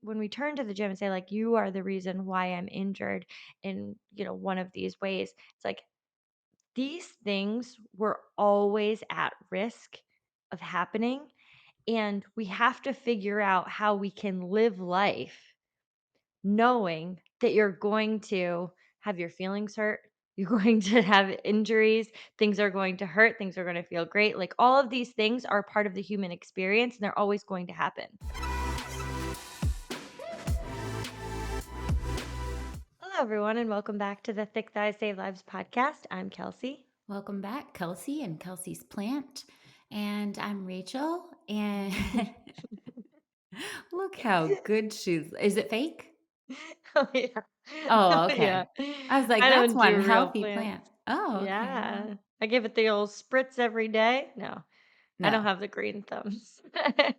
when we turn to the gym and say like, you are the reason why I'm injured in, one of these ways, it's like these things were always at risk of happening. And we have to figure out how we can live life knowing that you're going to have your feelings hurt. You're going to have injuries. Things are going to hurt. Things are going to feel great. Like all of these things are part of the human experience and they're always going to happen. Hello, everyone, and welcome back to the Thick Thighs Save Lives podcast. I'm Kelsey. Welcome back, Kelsey and Kelsey's Plant. And I'm Rachel. And look how good she's. Is it fake? Oh, yeah. Oh, Oh, yeah. okay. I was like, I that's don't do one real healthy plants. plant. Oh, okay. Well, Yeah. I give it the old spritz every day. No, I don't no. have the green thumbs. There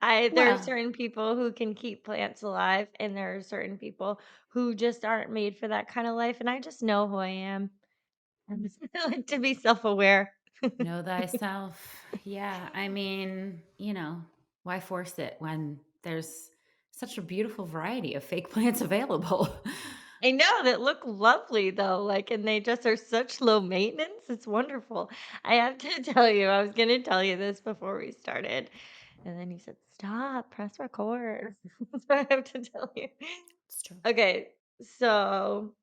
are Well, certain people who can keep plants alive, and there are certain people who just aren't made for that kind of life. And I just know who I am. I like to be self-aware. know thyself. Yeah. I mean, why force it when there's such a beautiful variety of fake plants available? I know that look lovely though, like, and they just are such low maintenance. It's wonderful. I have to tell you, I was gonna tell you this before we started, and then you said, "Stop, press record." So I have to tell you. It's true. Okay, so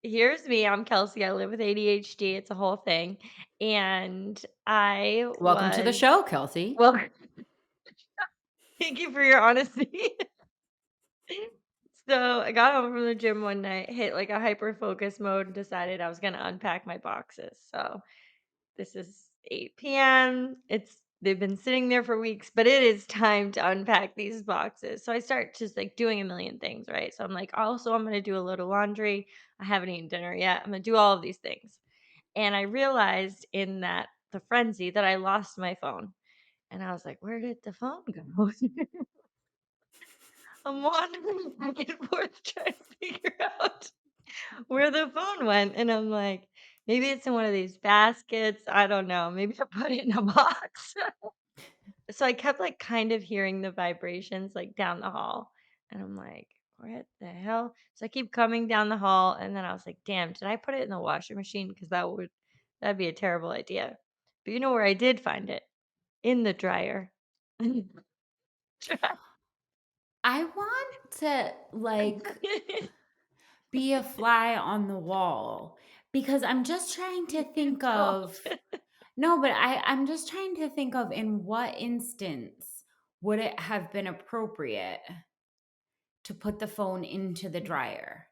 here's me. I'm Kelsey. I live with ADHD. It's a whole thing, and I Welcome to the was show, Kelsey. well. Thank you for your honesty. So I got home from the gym one night, hit like a hyper focus mode, and decided I was gonna unpack my boxes. So this is 8 p.m. They've been sitting there for weeks, but it is time to unpack these boxes. So I start just like doing a million things, right? So I'm like, also I'm gonna do a load of laundry. I haven't eaten dinner yet. I'm gonna do all of these things. And I realized in that the frenzy that I lost my phone. And I was like, where did the phone go? I'm wandering back and forth trying to figure out where the phone went. And I'm like, maybe it's in one of these baskets. I don't know. Maybe I put it in a box. So I kept like kind of hearing the vibrations like down the hall. And I'm like, what the hell? So I keep coming down the hall. And then I was like, damn, did I put it in the washing machine? Because that'd be a terrible idea. But you know where I did find it? In the dryer. I want to be a fly on the wall because I'm just trying to You think don't. of no, but I'm just trying to think of in what instance would it have been appropriate to put the phone into the dryer?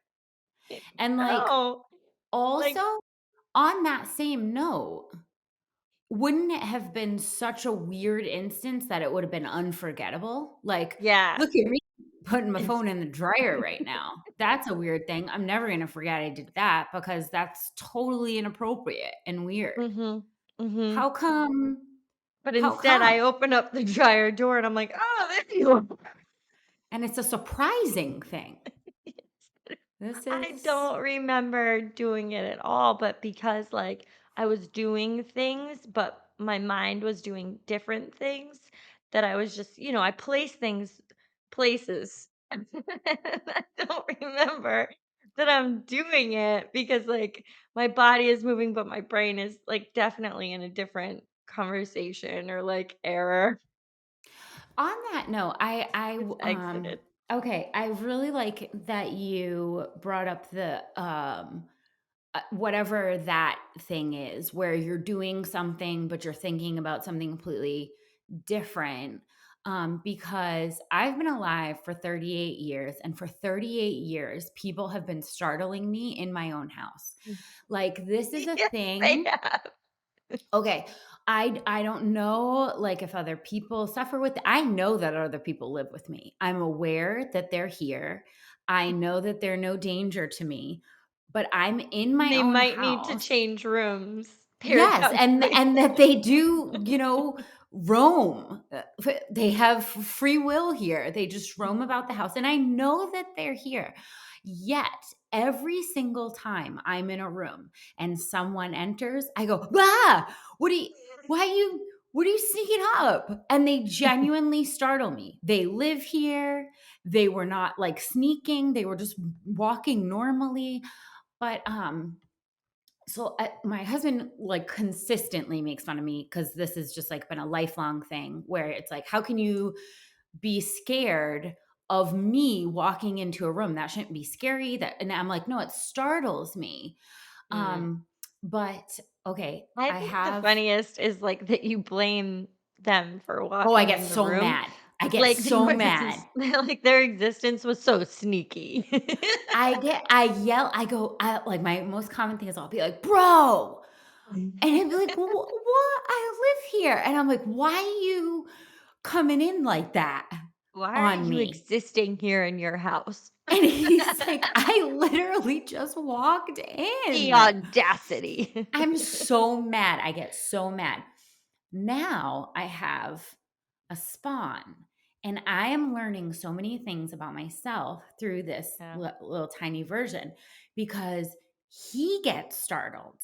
And No. also Like, on that same note, wouldn't it have been such a weird instance that it would have been unforgettable? Like, yeah. look at me putting my It's phone in the dryer right now. That's a weird thing. I'm never gonna forget I did that because that's totally inappropriate and weird. Mhm. Mhm. How come But how instead, come? I open up the dryer door and I'm like, "Oh, there you are." And it's a surprising thing. This I is don't remember doing it at all, but because, like, I was doing things, but my mind was doing different things, that I was just I place things places. And I don't remember that I'm doing it because, like, my body is moving, but my brain is, like, definitely in a different conversation or, like, error. on that note, It's exited. okay, I really like that you brought up the whatever that thing is where you're doing something but you're thinking about something completely different because I've been alive for 38 years and for 38 years people have been startling me in my own house. Like this is a Yes, they thing. have. Okay, I don't know like if other people suffer with I know that other people live with me. I'm aware that they're here. I know that they're no danger to me, but I'm in my They own might need to house. change rooms Yes, periodically. and that they do, roam. They have free will here. They just roam about the house, and I know that they're here. Yet, every single time I'm in a room and someone enters, I go, "Ah! What do you why you "What are you sneaking up?" And they genuinely startle me. They live here. They were not, like, sneaking. They were just walking normally. But, my husband, like, consistently makes fun of me because this has just, like, been a lifelong thing where it's like, "How can you be scared of me walking into a room? That shouldn't be scary." That and I'm like, "No, it startles me." Mm. Um, but okay, I I think the have funniest is, like, that you blame them for oh, I walking get in the so room, mad. I get like, they so were mad. just like, their existence was so sneaky. I yell, like, my most common thing is I'll be like, "Bro!" And he'll be like, What? I live here." And I'm like, "Why are you coming in like that Why are on you me?" existing here in your house? And he's like, "I literally just walked The in." audacity. I'm so mad. I get so mad. Now I have a spawn, and I am learning so many things about myself through this Yeah. little tiny version because he gets startled.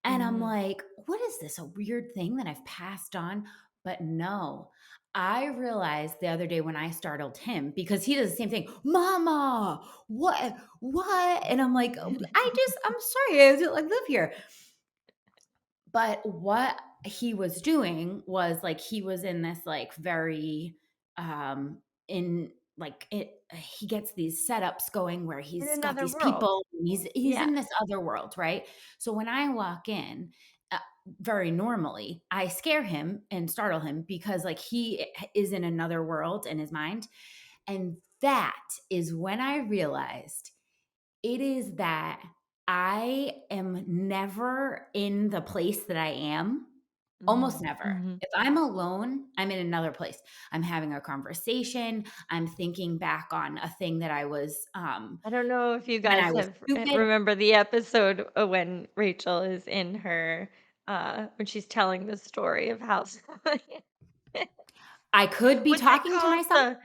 And I'm Mhm. like, what is this? A weird thing that I've passed on? But no, I realized the other day when I startled him because he does the same thing. Mama, what? What? And I'm like, I'm sorry. I live here. But what he was doing was, like, he was in this, like, very, in like, he gets these setups going where In he's got another these world. people, and he's Yeah. in this other world, right? So when I walk in, very normally, I scare him and startle him because, like, he is in another world in his mind, and that is when I realized it is that I am never in the place that I am, almost Mhm, never. mhm. If I'm alone, I'm in another place. I'm having a conversation, I'm thinking back on a thing that I was, I don't know if you when I guys was have stupid. remember the episode, when Rachel is in her, when she's telling the story of how I could be what's it talking to called? myself.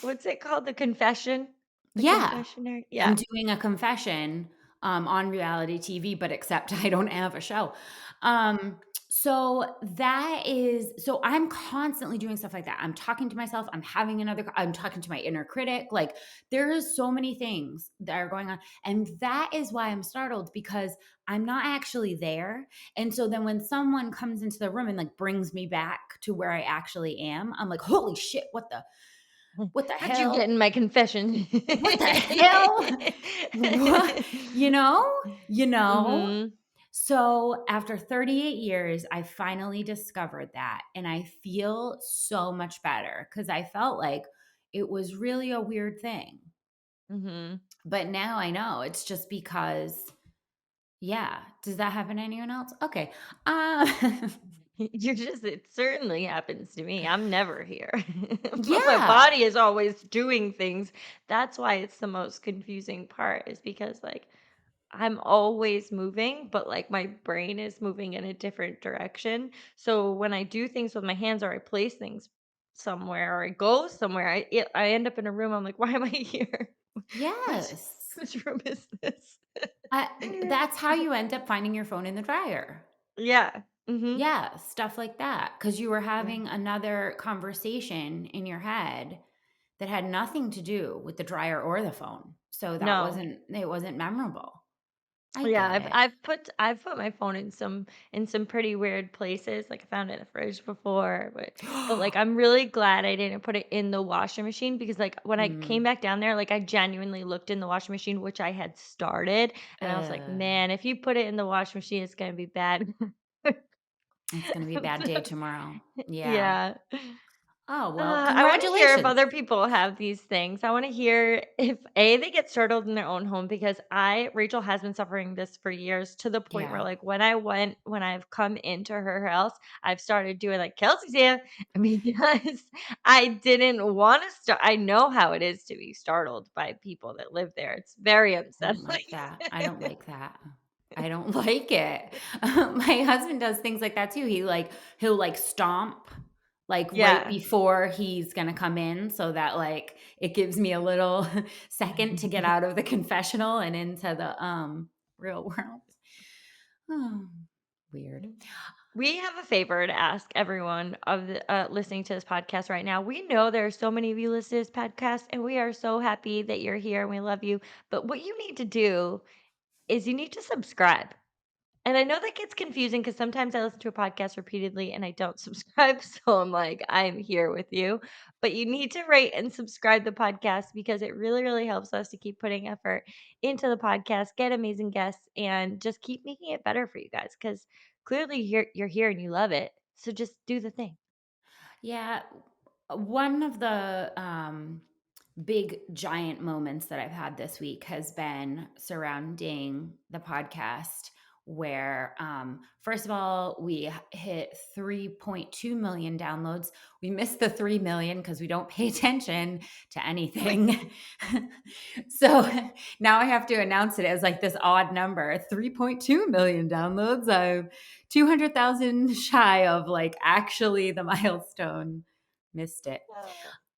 What's it called? The confession? The Yeah. confessionary? I'm Yeah. doing a confession, on reality TV, but except I don't have a show. Um, so I'm constantly doing stuff like that. I'm talking to myself, I'm talking to my inner critic. Like, there is so many things that are going on. And that is why I'm startled because I'm not actually there. And so then when someone comes into the room and, like, brings me back to where I actually am, I'm like, holy shit, what the How'd you get hell? in my confession? What the hell? What? You know? You know? Mhm, So after 38 years, I finally discovered that, and I feel so much better because I felt like it was really a weird thing. mhm. But now I know it's just because yeah. Does that happen to anyone else? Okay. Uh, You're just it certainly happens to me. I'm never here. But my yeah. body is always doing things. That's why it's the most confusing part is because, like, I'm always moving, but, like, my brain is moving in a different direction. So when I do things with my hands or I place things somewhere or I go somewhere, I end up in a room, I'm like, "Why am I here? Whose Yes. whose room is this?" That's how you end up finding your phone in the dryer. Yeah. Mhm. Yeah, stuff like that, because you were Yeah. having another conversation in your head that had nothing to do with the dryer or the phone. So that No. wasn't it wasn't memorable. I Yeah, get I've it. I've put I've put my phone in some pretty weird places. Like I found it in the fridge before, but like I'm really glad I didn't put it in the washing machine because like when I came Mm. back down there, like I genuinely looked in the washing machine, which I had started, and I was like, Uh, man, if you put it in the washing machine, it's gonna be bad. it's gonna be a bad day tomorrow. Yeah. Yeah. Oh, well, I wanna hear if congratulations. other people have these things. I wanna hear if A, they get startled in their own home because Rachel has been suffering this for years to the point where, Yeah. like, when I've come into her house, I've started doing, like, "Kelsey's here," because I didn't wanna start. I know how it is to be startled by people that live there. It's very I don't unsettling. like that. I don't like that. I don't like it. My husband does things like that too. He'll, like, stomp, like, right Yeah. before he's gonna come in so that, like, it gives me a little second to get out of the confessional and into the, real world. Oh, weird. We have a favor to ask everyone of the listening to this podcast right now. We know there are so many of you listening to this podcast, and we are so happy that you're here and we love you. But what you need to do is you need to subscribe. And I know that gets confusing because sometimes I listen to a podcast repeatedly and I don't subscribe. So I'm like, I'm here with you. But you need to rate and subscribe the podcast because it really, really helps us to keep putting effort into the podcast, get amazing guests, and just keep making it better for you guys. Because clearly you're here and you love it. So just do the thing. Yeah, one of the big giant moments that I've had this week has been surrounding the podcast where first of all we hit 3.2 million downloads. We missed the 3 million because we don't pay attention to anything. So now I have to announce it as like this odd number, 3.2 million downloads. I'm 200,000 shy of like actually the milestone. Missed it.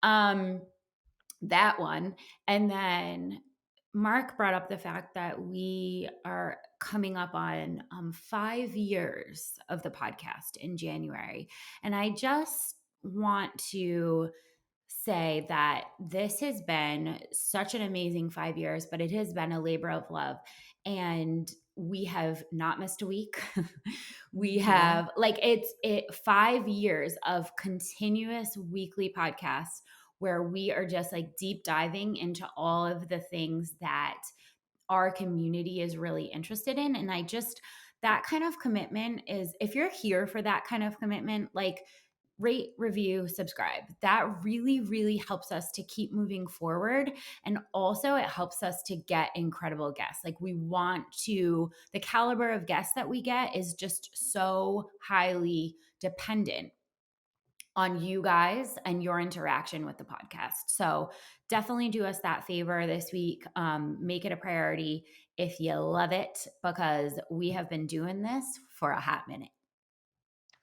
Oh. um that one. And then Mark brought up the fact that we are coming up on 5 years of the podcast in January. And I just want to say that this has been such an amazing 5 years, but it has been a labor of love. And we have not missed a week. We Yeah. have like it 5 years of continuous weekly podcasts where we are just like deep diving into all of the things that our community is really interested in. And I just, that kind of commitment is, if you're here for that kind of commitment, like rate, review, subscribe. That really, really helps us to keep moving forward. And also, it helps us to get incredible guests. Like, we want to, the caliber of guests that we get is just so highly dependent on you guys and your interaction with the podcast. So definitely do us that favor this week. Make it a priority if you love it, because we have been doing this for a hot minute.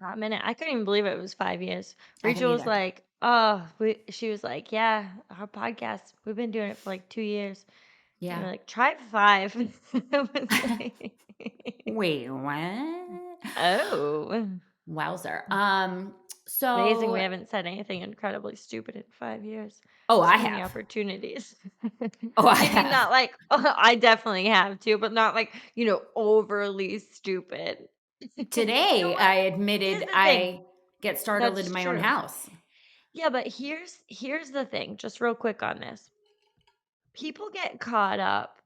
Hot minute. I couldn't even believe it was 5 years. I can Rachel was either. like, "Oh," she was like, "Yeah, our podcast. We've been doing it for like 2 years." And Yeah. we're like, "Try 5." I was like, Wait, what? "Oh, Wowzer. amazing. We So, haven't said anything incredibly stupid in 5 years. oh, I So many have. opportunities." Oh, I I mean, have. not like I definitely have too, but not like overly stupid. You know Today, what? I Here's admitted the thing. I get startled That's in my own true. house. Yeah, but here's the thing, just real quick on this. People get caught up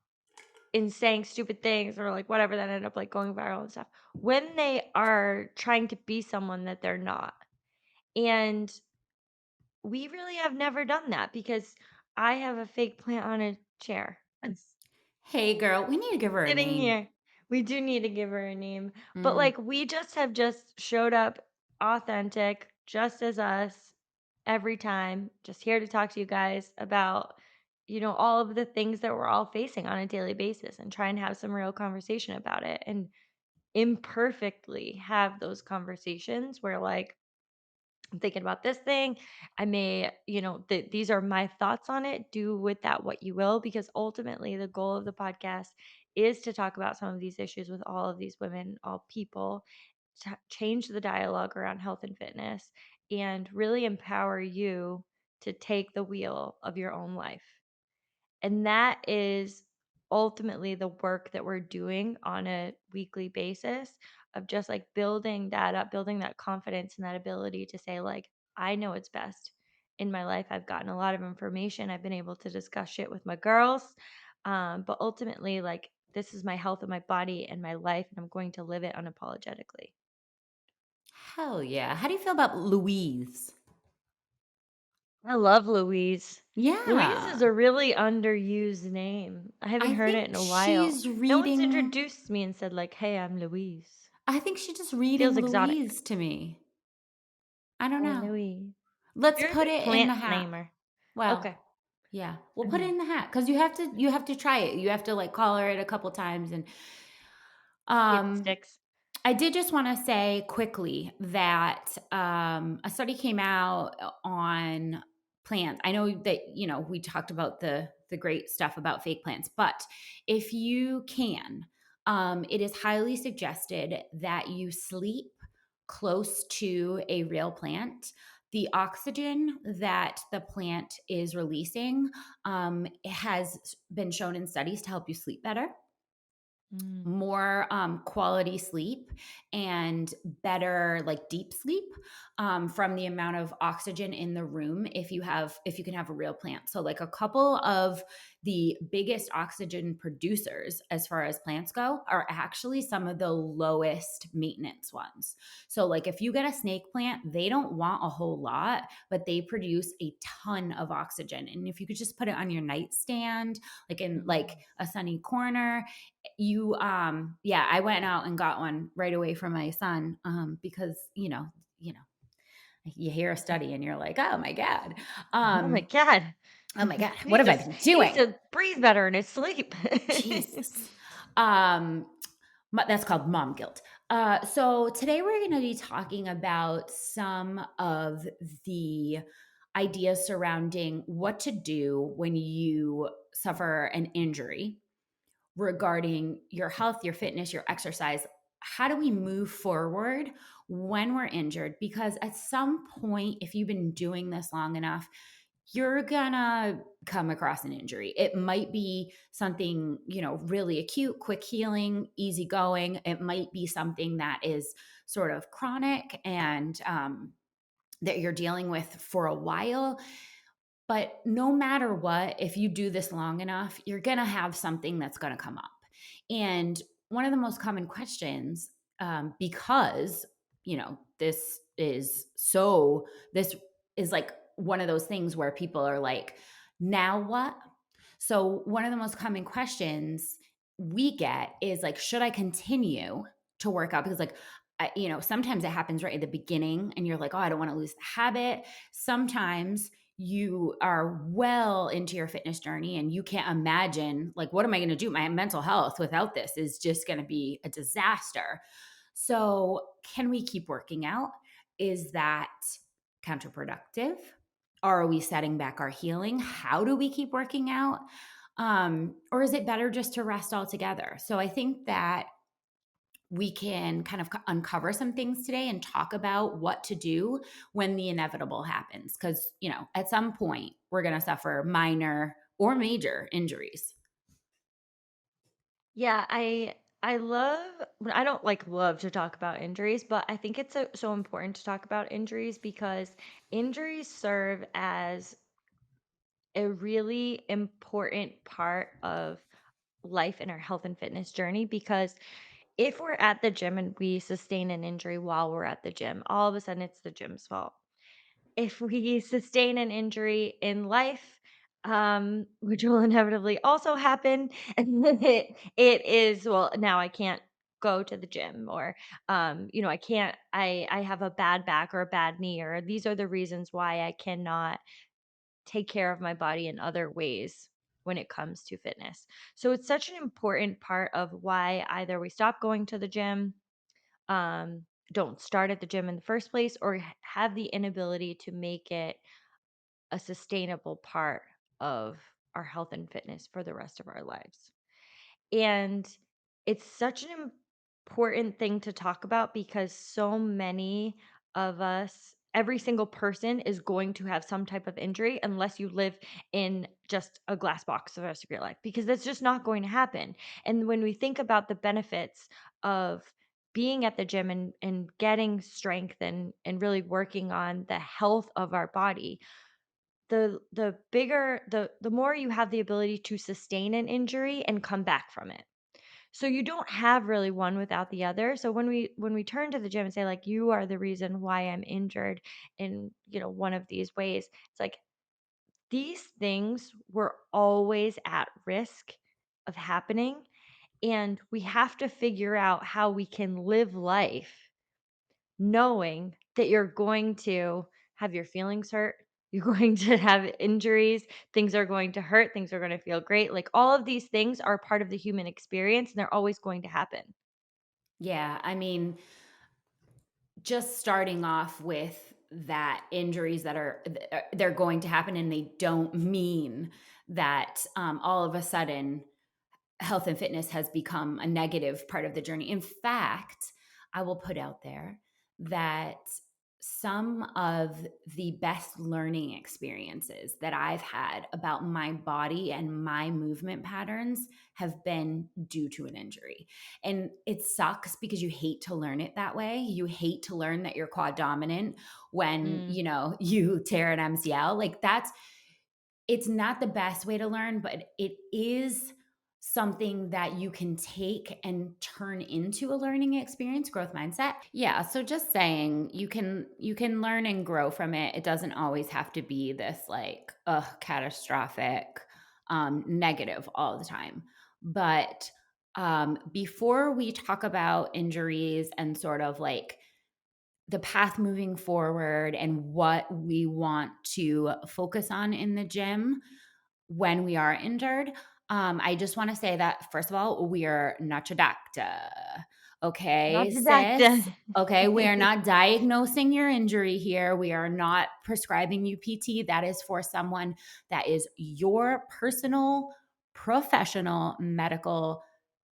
in saying stupid things or like whatever that end up like going viral and stuff when they are trying to be someone that they're not. And we really have never done that because I have a fake plant on a chair. Hey, girl, we need to give her a Sitting name. here. We do need to give her a name, but, Mm. like, we just have just showed up authentic, just as us, every time, just here to talk to you guys about, all of the things that we're all facing on a daily basis and try and have some real conversation about it and imperfectly have those conversations where, like, I'm thinking about this thing. I may, these are my thoughts on it. Do with that what you will, because ultimately the goal of the podcast is to talk about some of these issues with all of these women, all people, to change the dialogue around health and fitness, and really empower you to take the wheel of your own life. And that is ultimately the work that we're doing on a weekly basis of just like building that up, building that confidence and that ability to say, like, I know what's best in my life. I've gotten a lot of information. I've been able to discuss shit with my girls. But ultimately, like, this is my health of my body and my life, and I'm going to live it unapologetically. Hell yeah. How do you feel about Louise? I love Louise. Louise is Yeah. a really underused name. I haven't I heard it in think a while. she's No one's reading, introduced me and said like, "Hey, I'm Louise." I think she's just Feels reading exotic. Louise to me. I don't Oh, know. Louise. Let's You're a put big it in plant the hat. namer. Well, Okay. yeah, we'll put it Mhm. in the hat because you have to try it. You have to like call her it a couple times. And See if it um sticks. I did just want to say quickly that a study came out on plants. I know that we talked about the great stuff about fake plants, but if you can, it is highly suggested that you sleep close to a real plant, the oxygen that the plant is releasing has been shown in studies to help you sleep better, Mm. more quality sleep, and better like deep sleep from the amount of oxygen in the room if you can have a real plant. So like a couple of the biggest oxygen producers as far as plants go are actually some of the lowest maintenance ones. So like if you get a snake plant, they don't want a whole lot, but they produce a ton of oxygen, and if you could just put it on your nightstand, like in like Mm. a sunny corner, you yeah, I went out and got one right away for my son because you hear a study and you're like, oh my god, Oh my um god. oh my god, He what needs have to I s been he needs doing? to breathe better in his sleep. Jesus. um that's called mom guilt. So today we're going to be talking about some of the ideas surrounding what to do when you suffer an injury regarding your health, your fitness, your exercise. How do we move forward when we're injured? Because at some point, if you've been doing this long enough, you're gonna come across an injury. It might be something, really acute, quick healing, easy going. It might be something that is sort of chronic and that you're dealing with for a while. But no matter what, if you do this long enough, you're going to have something that's going to come up. And one of the most common questions, because, this is like one of those things where people are like, now what? So, one of the most common questions we get is like, should I continue to work out? Because, like, sometimes it happens right at the beginning and you're like, oh, I don't want to lose the habit. Sometimes you are well into your fitness journey and you can't imagine, like, what am I going to do? My mental health without this is just going to be a disaster. So, can we keep working out? Is that counterproductive? Are we setting back our healing? How do we keep working out? Or is it better just to rest altogether? So, I think that we can kind of uncover some things today and talk about what to do when the inevitable happens. Because, at some point, we're going to suffer minor or major injuries. Yeah, I love I don't like love to talk about injuries, but I think it's so important to talk about injuries because injuries serve as a really important part of life in our health and fitness journey because if we're at the gym and we sustain an injury while we're at the gym, all of a sudden it's the gym's fault. If we sustain an injury in life, which will inevitably also happen, it is, well, now I can't go to the gym or I can't I have a bad back or a bad knee or these are the reasons why I cannot take care of my body in other ways when it comes to fitness. So it's such an important part of why either we stop going to the gym, um, don't start at the gym in the first place, or have the inability to make it a sustainable part of our health and fitness for the rest of our lives. And it's such an important thing to talk about because so many of us, every single person is going to have some type of injury unless you live in just a glass box the rest of your life, because that's just not going to happen. And when we think about the benefits of being at the gym and getting strength and really working on the health of our body, the bigger the more you have the ability to sustain an injury and come back from it. So you don't have really one without the other. So when we turn to the gym and say like you are the reason why I'm injured in, one of these ways, it's like these things were always at risk of happening and we have to figure out how we can live life knowing that you're going to have your feelings hurt, you're going to have injuries, things are going to hurt, things are going to feel great. Like all of these things are part of the human experience and they're always going to happen. Yeah. I mean, just starting off with that, injuries that they're going to happen, and they don't mean that all of a sudden health and fitness has become a negative part of the journey. In fact, I will put out there that some of the best learning experiences that I've had about my body and my movement patterns have been due to an injury. And it sucks because you hate to learn it that way. You hate to learn that you're quad dominant when, Mm. you tear an MCL. Like it's not the best way to learn, but it is something that you can take and turn into a learning experience, growth mindset. Yeah, so just saying you can learn and grow from it. It doesn't always have to be this like catastrophic negative all the time. But before we talk about injuries and sort of like the path moving forward and what we want to focus on in the gym, when we are injured, I just want to say that first of all, we are not your doctor. Not Okay, the doctor. sis. Okay, we are not diagnosing your injury here. We are not prescribing you PT. That is for someone that is your personal, professional medical,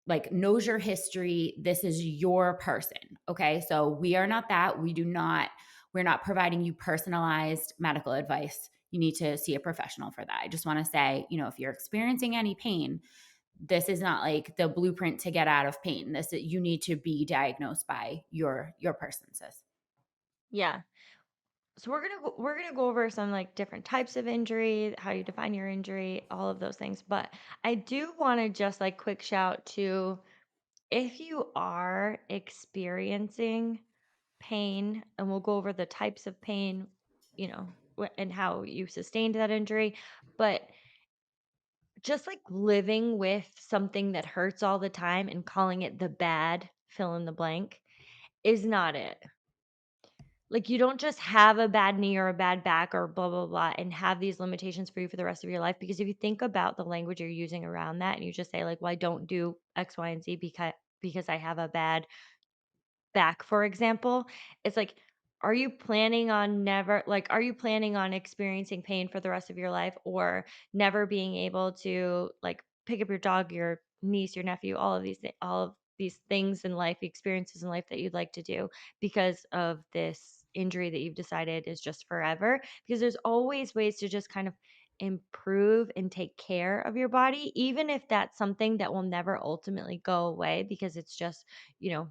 like knows your history. This is your person. Okay. So we are not that. We're not providing you personalized medical advice. You need to see a professional for that. I just want to say, if you're experiencing any pain, this is not like the blueprint to get out of pain. You need to be diagnosed by your person, sis. Yeah. So we're gonna go over some like different types of injury, how you define your injury, all of those things. But I do want to just like quick shout to, if you are experiencing pain, and we'll go over the types of pain, and how you sustained that injury. But just like living with something that hurts all the time and calling it the bad fill in the blank is not it. Like, you don't just have a bad knee or a bad back or blah, blah, blah, and have these limitations for you for the rest of your life. Because if you think about the language you're using around that and you just say, like, well, I don't do X, Y, and Z because I have a bad back, for example, it's like, are you planning on experiencing pain for the rest of your life, or never being able to, like, pick up your dog, your niece, your nephew, all of these things in life, experiences in life that you'd like to do because of this injury that you've decided is just forever? Because there's always ways to just kind of improve and take care of your body, even if that's something that will never ultimately go away because it's just, you know,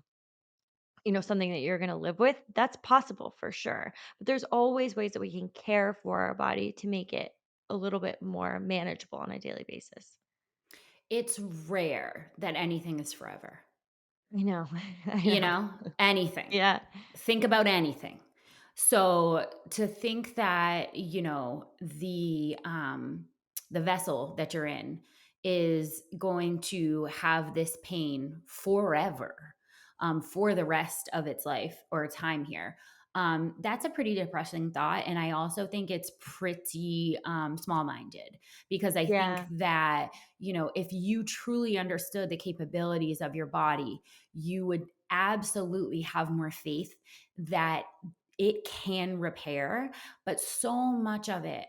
something that you're gonna live with. That's possible for sure. But there's always ways that we can care for our body to make it a little bit more manageable on a daily basis. It's rare that anything is forever. I know. I know. Anything. Yeah. Think about anything. So to think that, the vessel that you're in is going to have this pain forever, for the rest of its life or time here. That's a pretty depressing thought. And I also think it's pretty small minded, because I think Yeah. that, if you truly understood the capabilities of your body, you would absolutely have more faith that it can repair. But so much of it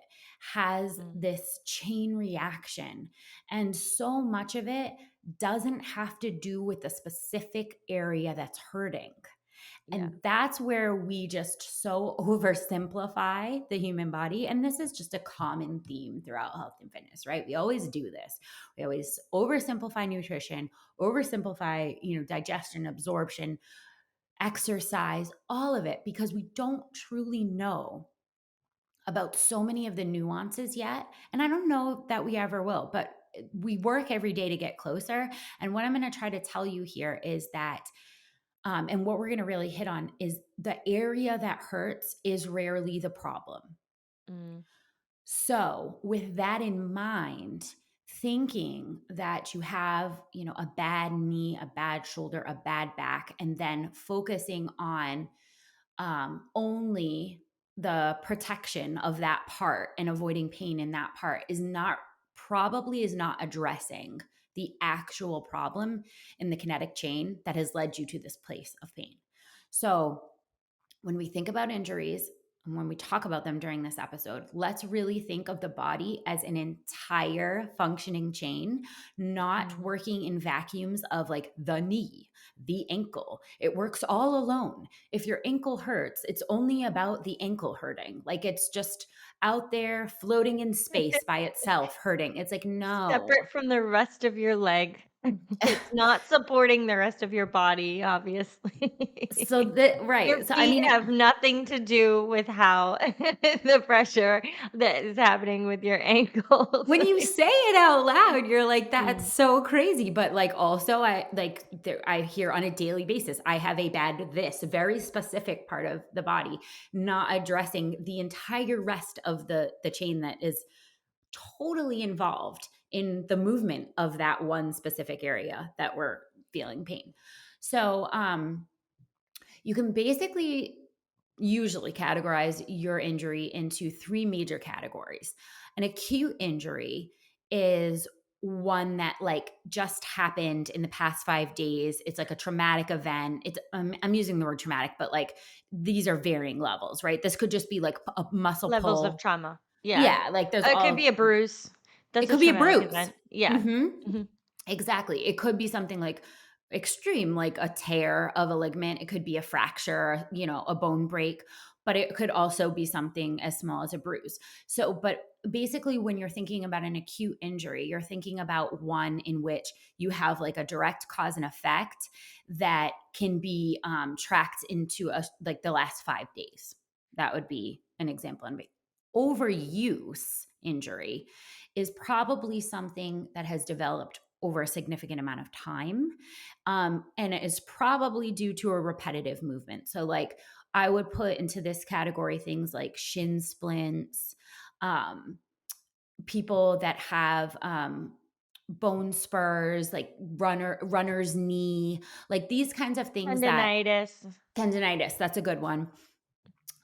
has Mm. this chain reaction, and so much of it doesn't have to do with the specific area that's hurting. Yeah. And that's where we just so oversimplify the human body. And this is just a common theme throughout health and fitness, right? We always do this. We always oversimplify nutrition, oversimplify, digestion, absorption, exercise, all of it, because we don't truly know about so many of the nuances yet. And I don't know that we ever will, but we work every day to get closer. And what I'm going to try to tell you here is that, and what we're going to really hit on is the area that hurts is rarely the problem. Mm. So, with that in mind, thinking that you have, a bad knee, a bad shoulder, a bad back, and then focusing on only the protection of that part and avoiding pain in that part is not addressing the actual problem in the kinetic chain that has led you to this place of pain. So when we think about injuries, when we talk about them during this episode, let's really think of the body as an entire functioning chain, not Mhm. working in vacuums of like the knee, the ankle. It works all alone. If your ankle hurts, it's only about the ankle hurting. Like it's just out there floating in space by itself hurting. It's like, no. Separate from the rest of your leg. It's not supporting the rest of your body, So obviously. that, Your right. So, I feet mean, have nothing to do with how the pressure that is happening with your ankles. when you say it out loud, you're like, "That's Mm. so crazy," but, like, also, I hear on a daily basis, I have a bad this, very specific part of the body, not addressing the entire rest of the chain that is totally involved in the movement of that one specific area that we're feeling pain. So, you can basically usually categorize your injury into three major categories. An acute injury is one that like just happened in the past 5 days. It's like a traumatic event. I'm using the word traumatic, but like these are varying levels, right? This could just be like a muscle Levels of pull. trauma. Yeah. Yeah, like there's It could all. be a bruise. It That's a could be a traumatic bruise. event. Yeah. Mhm. Mhm. Exactly. It could be something like extreme, like a tear of a ligament. It could be a fracture, a bone break, but it could also be something as small as a bruise. So, but basically, when you're thinking about an acute injury, you're thinking about one in which you have like a direct cause and effect that can be tracked into like the last 5 days. That would be an example. And overuse injury is probably something that has developed over a significant amount of time. And it is probably due to a repetitive movement. So, like, I would put into this category things like shin splints, um, people that have bone spurs, like runner's knee, like these kinds of things that Tendinitis. tendinitis. That's a good one.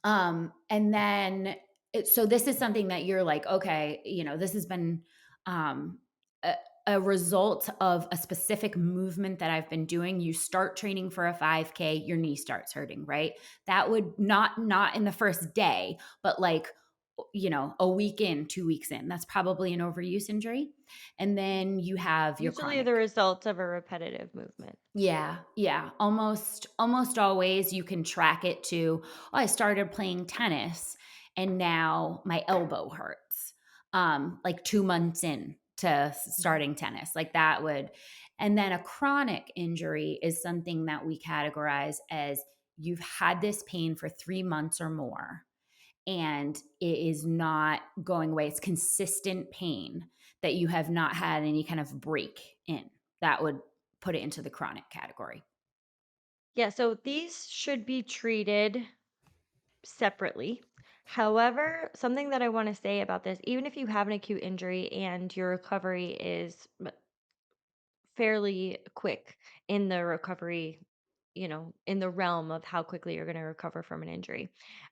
And then so this is something that you're like, okay, this has been um a, a result of a specific movement that I've been doing. You start training for a 5K, your knee starts hurting, right? That would not in the first day, but like a week in, 2 weeks in. That's probably an overuse injury. And then you have your Usually chronic. the result of a repetitive movement. Yeah, yeah. Almost always you can track it to, oh, I started playing tennis and now my elbow hurts. Like 2 months in to Mhm. starting tennis. Like that would. And then a chronic injury is something that we categorize as you've had this pain for 3 months or more and it is not going away. It's consistent pain that you have not had any kind of break in. That would put it into the chronic category. Yeah, so these should be treated separately. However, something that I want to say about this, even if you have an acute injury and your recovery is fairly quick in the recovery, in the realm of how quickly you're going to recover from an injury.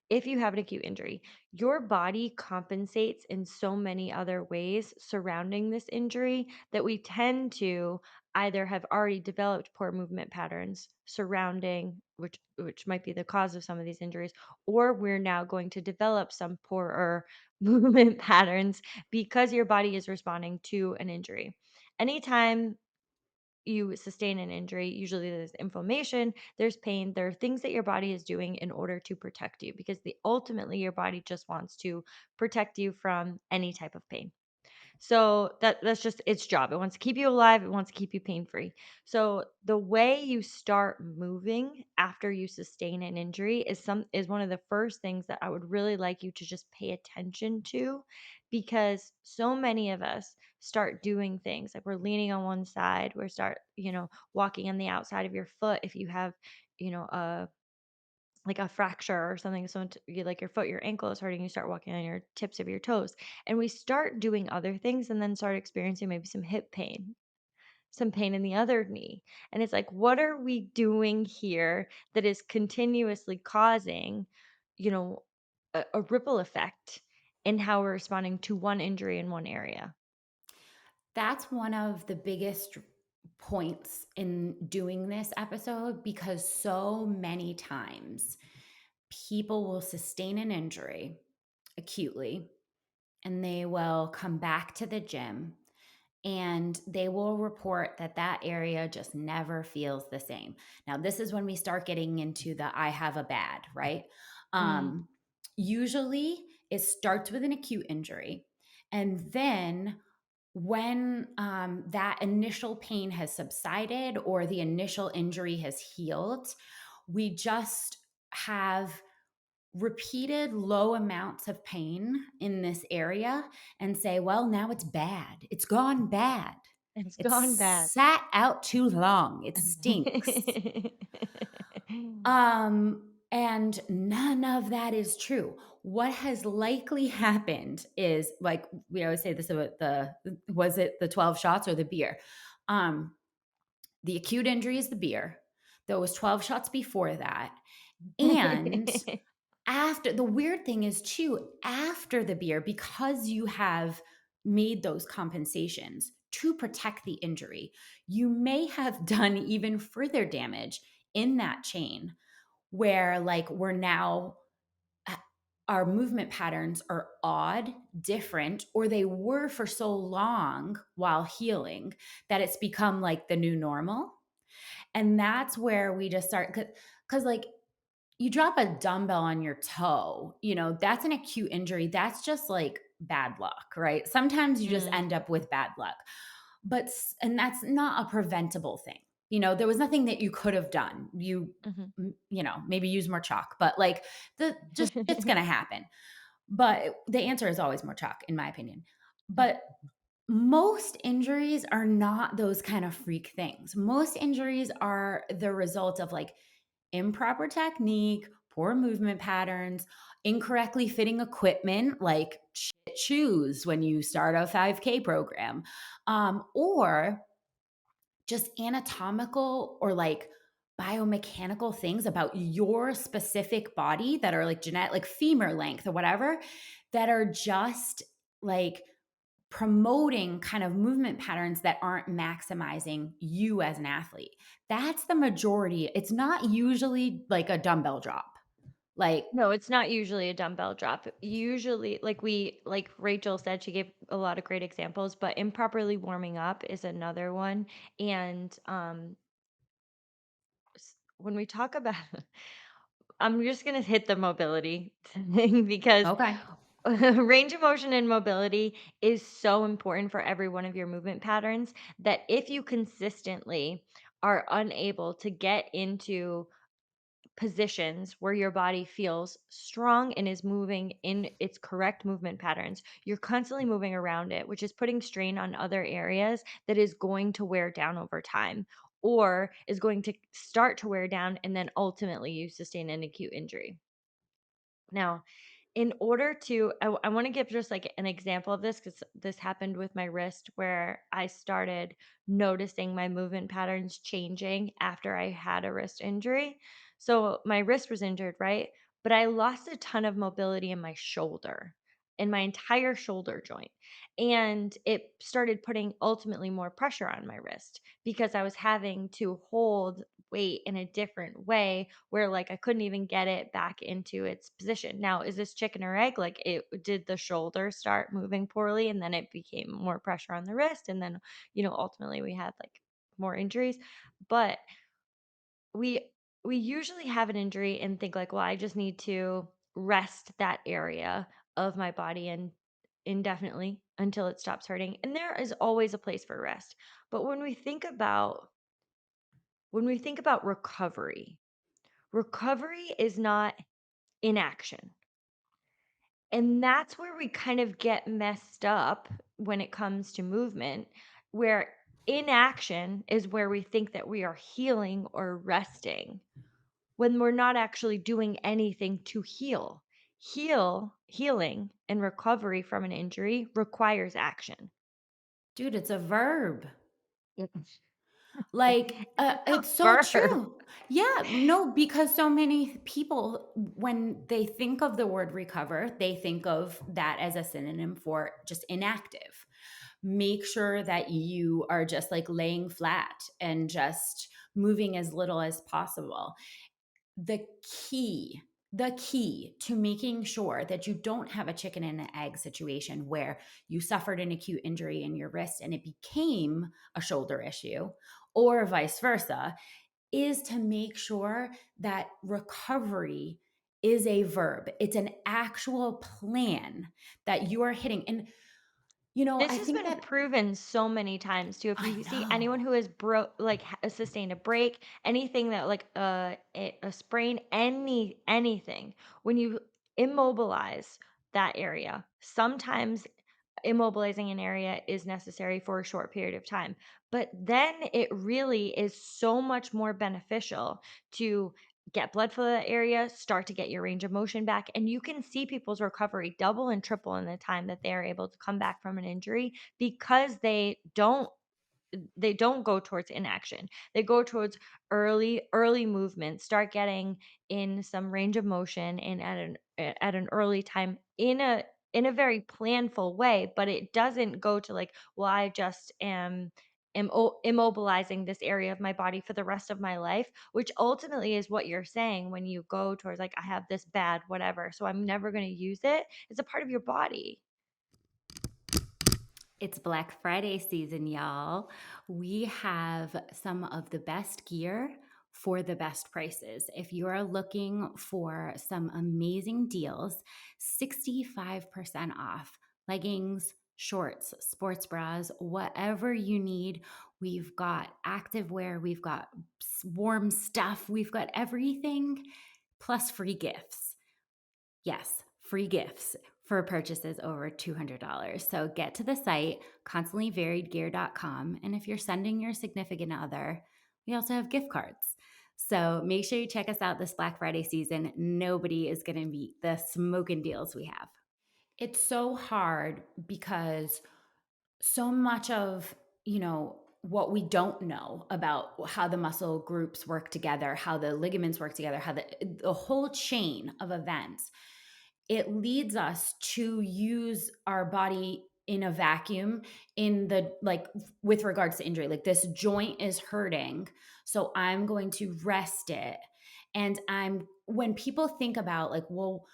If you have an acute injury, your body compensates in so many other ways surrounding this injury that we tend to either have already developed poor movement patterns surrounding which might be the cause of some of these injuries, or we're now going to develop some poorer movement patterns because your body is responding to an injury. Anytime you sustain an injury, usually there's inflammation, there's pain, there are things that your body is doing in order to protect you because ultimately your body just wants to protect you from any type of pain. So that's just its job. It wants to keep you alive, it wants to keep you pain-free. So the way you start moving after you sustain an injury is one of the first things that I would really like you to just pay attention to because so many of us start doing things like we're leaning on one side, we start, walking on the outside of your foot if you have, a like a fracture or something, so you like your foot, your ankle is hurting, you start walking on your tips of your toes. And we start doing other things and then start experiencing maybe some hip pain, some pain in the other knee. And it's like, what are we doing here that is continuously causing, you know, a ripple effect in how we're responding to one injury in one area? That's one of the biggest points in doing this episode because so many times people will sustain an injury acutely and they will come back to the gym and they will report that that area just never feels the same. Now, this is when we start getting into the I have a bad, right? Mm. Um, Usually it starts with an acute injury. And then when that initial pain has subsided or the initial injury has healed, we just have repeated low amounts of pain in this area and say, well, now it's bad. It's gone bad. It's It's gone bad. sat out too long. It stinks. And none of that is true. What has likely happened is like we always say this about the was it the 12 shots or the beer? Um, the acute injury is the beer. There was 12 shots before that. And after the weird thing is too, after the beer, because you have made those compensations to protect the injury, you may have done even further damage in that chain where like we're now our movement patterns are odd, different, or they were for so long while healing that it's become like the new normal. And that's where we just start because like you drop a dumbbell on your toe, that's an acute injury. That's just like bad luck, right? Sometimes you just Mm, end up with bad luck. And that's not a preventable thing. There was nothing that you could have done. mhm. Maybe use more chalk, but like the just it's going to happen. But the answer is always more chalk in my opinion. But most injuries are not those kind of freak things. Most injuries are the result of like improper technique, poor movement patterns, incorrectly fitting equipment like shit shoes when you start a 5K program, or just anatomical or like biomechanical things about your specific body that are like genetic, like femur length or whatever, that are just like promoting kind of movement patterns that aren't maximizing you as an athlete. That's the majority. It's not usually like a dumbbell drop. Like, No, it's not usually a dumbbell drop. Usually, like Rachel said, she gave a lot of great examples, but improperly warming up is another one. And when we talk about, I'm just gonna hit the mobility thing because okay. range of motion and mobility is so important for every one of your movement patterns that if you consistently are unable to get into positions where your body feels strong and is moving in its correct movement patterns, you're constantly moving around it, which is putting strain on other areas that is going to wear down over time or is going to start to wear down and then ultimately you sustain an acute injury. Now, in order to I wanna give just, like, an example of this because this happened with my wrist where I started noticing my movement patterns changing after I had a wrist injury. So, my wrist was injured, right? But I lost a ton of mobility in my shoulder, in my entire shoulder joint, and it started putting ultimately more pressure on my wrist because I was having to hold weight in a different way where like I couldn't even get it back into its position. Now, is this chicken or egg? Like it did the shoulder start moving poorly and then it became more pressure on the wrist and then, ultimately we had like more injuries. But we we usually have an injury and think like, well, I just need to rest that area of my body and indefinitely until it stops hurting. And there is always a place for rest. But when we think about recovery, recovery is not inaction. And that's where we kind of get messed up when it comes to movement, where inaction is where we think that we are healing or resting when we're not actually doing anything to heal. Healing and recovery from an injury requires action. Dude, it's a verb. Yep. Like, It's a it's so verb. true. Yeah, no, because so many people, when they think of the word recover, they think of that as a synonym for just inactive. Make sure that you are just like laying flat and just moving as little as possible. The key The key to making sure that you don't have a chicken and an egg situation where you suffered an acute injury in your wrist and it became a shoulder issue, or vice versa, is to make sure that recovery is a verb. It's an actual plan that you are hitting. And, This I has think been that proven so many times too. If I you see anyone know. who has sustained a break, anything that like a sprain, anything, when you immobilize that area, sometimes immobilizing an area is necessary for a short period of time. But then it really is so much more beneficial to get blood flow to that area, start to get your range of motion back, and you can see people's recovery double and triple in the time that they are able to come back from an injury because they don't go towards inaction. They go towards early movement, start getting in some range of motion and at an early time in a very planful way, but it doesn't go to like, well, I just immobilizing this area of my body for the rest of my life, which ultimately is what you're saying when you go towards like, I have this bad whatever, so I'm never going to use it. It's a part of your body. It's Black Friday season, y'all. We have some of the best gear for the best prices. If you're looking for some amazing deals, 65% off leggings, shorts, sports bras, whatever you need. We've got activewear, we've got warm stuff, we've got everything plus free gifts. Yes, free gifts for purchases over $200. So get to the site, constantlyvariedgear.com. And if you're sending your significant other, we also have gift cards. So make sure you check us out this Black Friday season. Nobody is going to beat the smoking deals we have. It's so hard because so much of, what we don't know about how the muscle groups work together, how the ligaments work together, how the whole chain of events, it leads us to use our body in a vacuum in the like with regards to injury. Like this joint is hurting, so I'm going to rest it. And I'm when people think about like, well,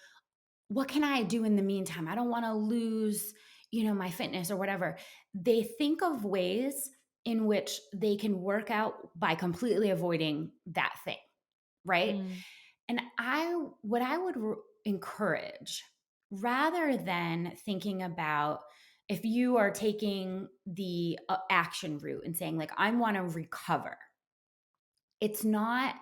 what can I do in the meantime? I don't want to lose, my fitness or whatever. They think of ways in which they can work out by completely avoiding that thing, right? Mm. And what I would encourage, rather than thinking about if you are taking the action route and saying, like, I want to recover, it's not,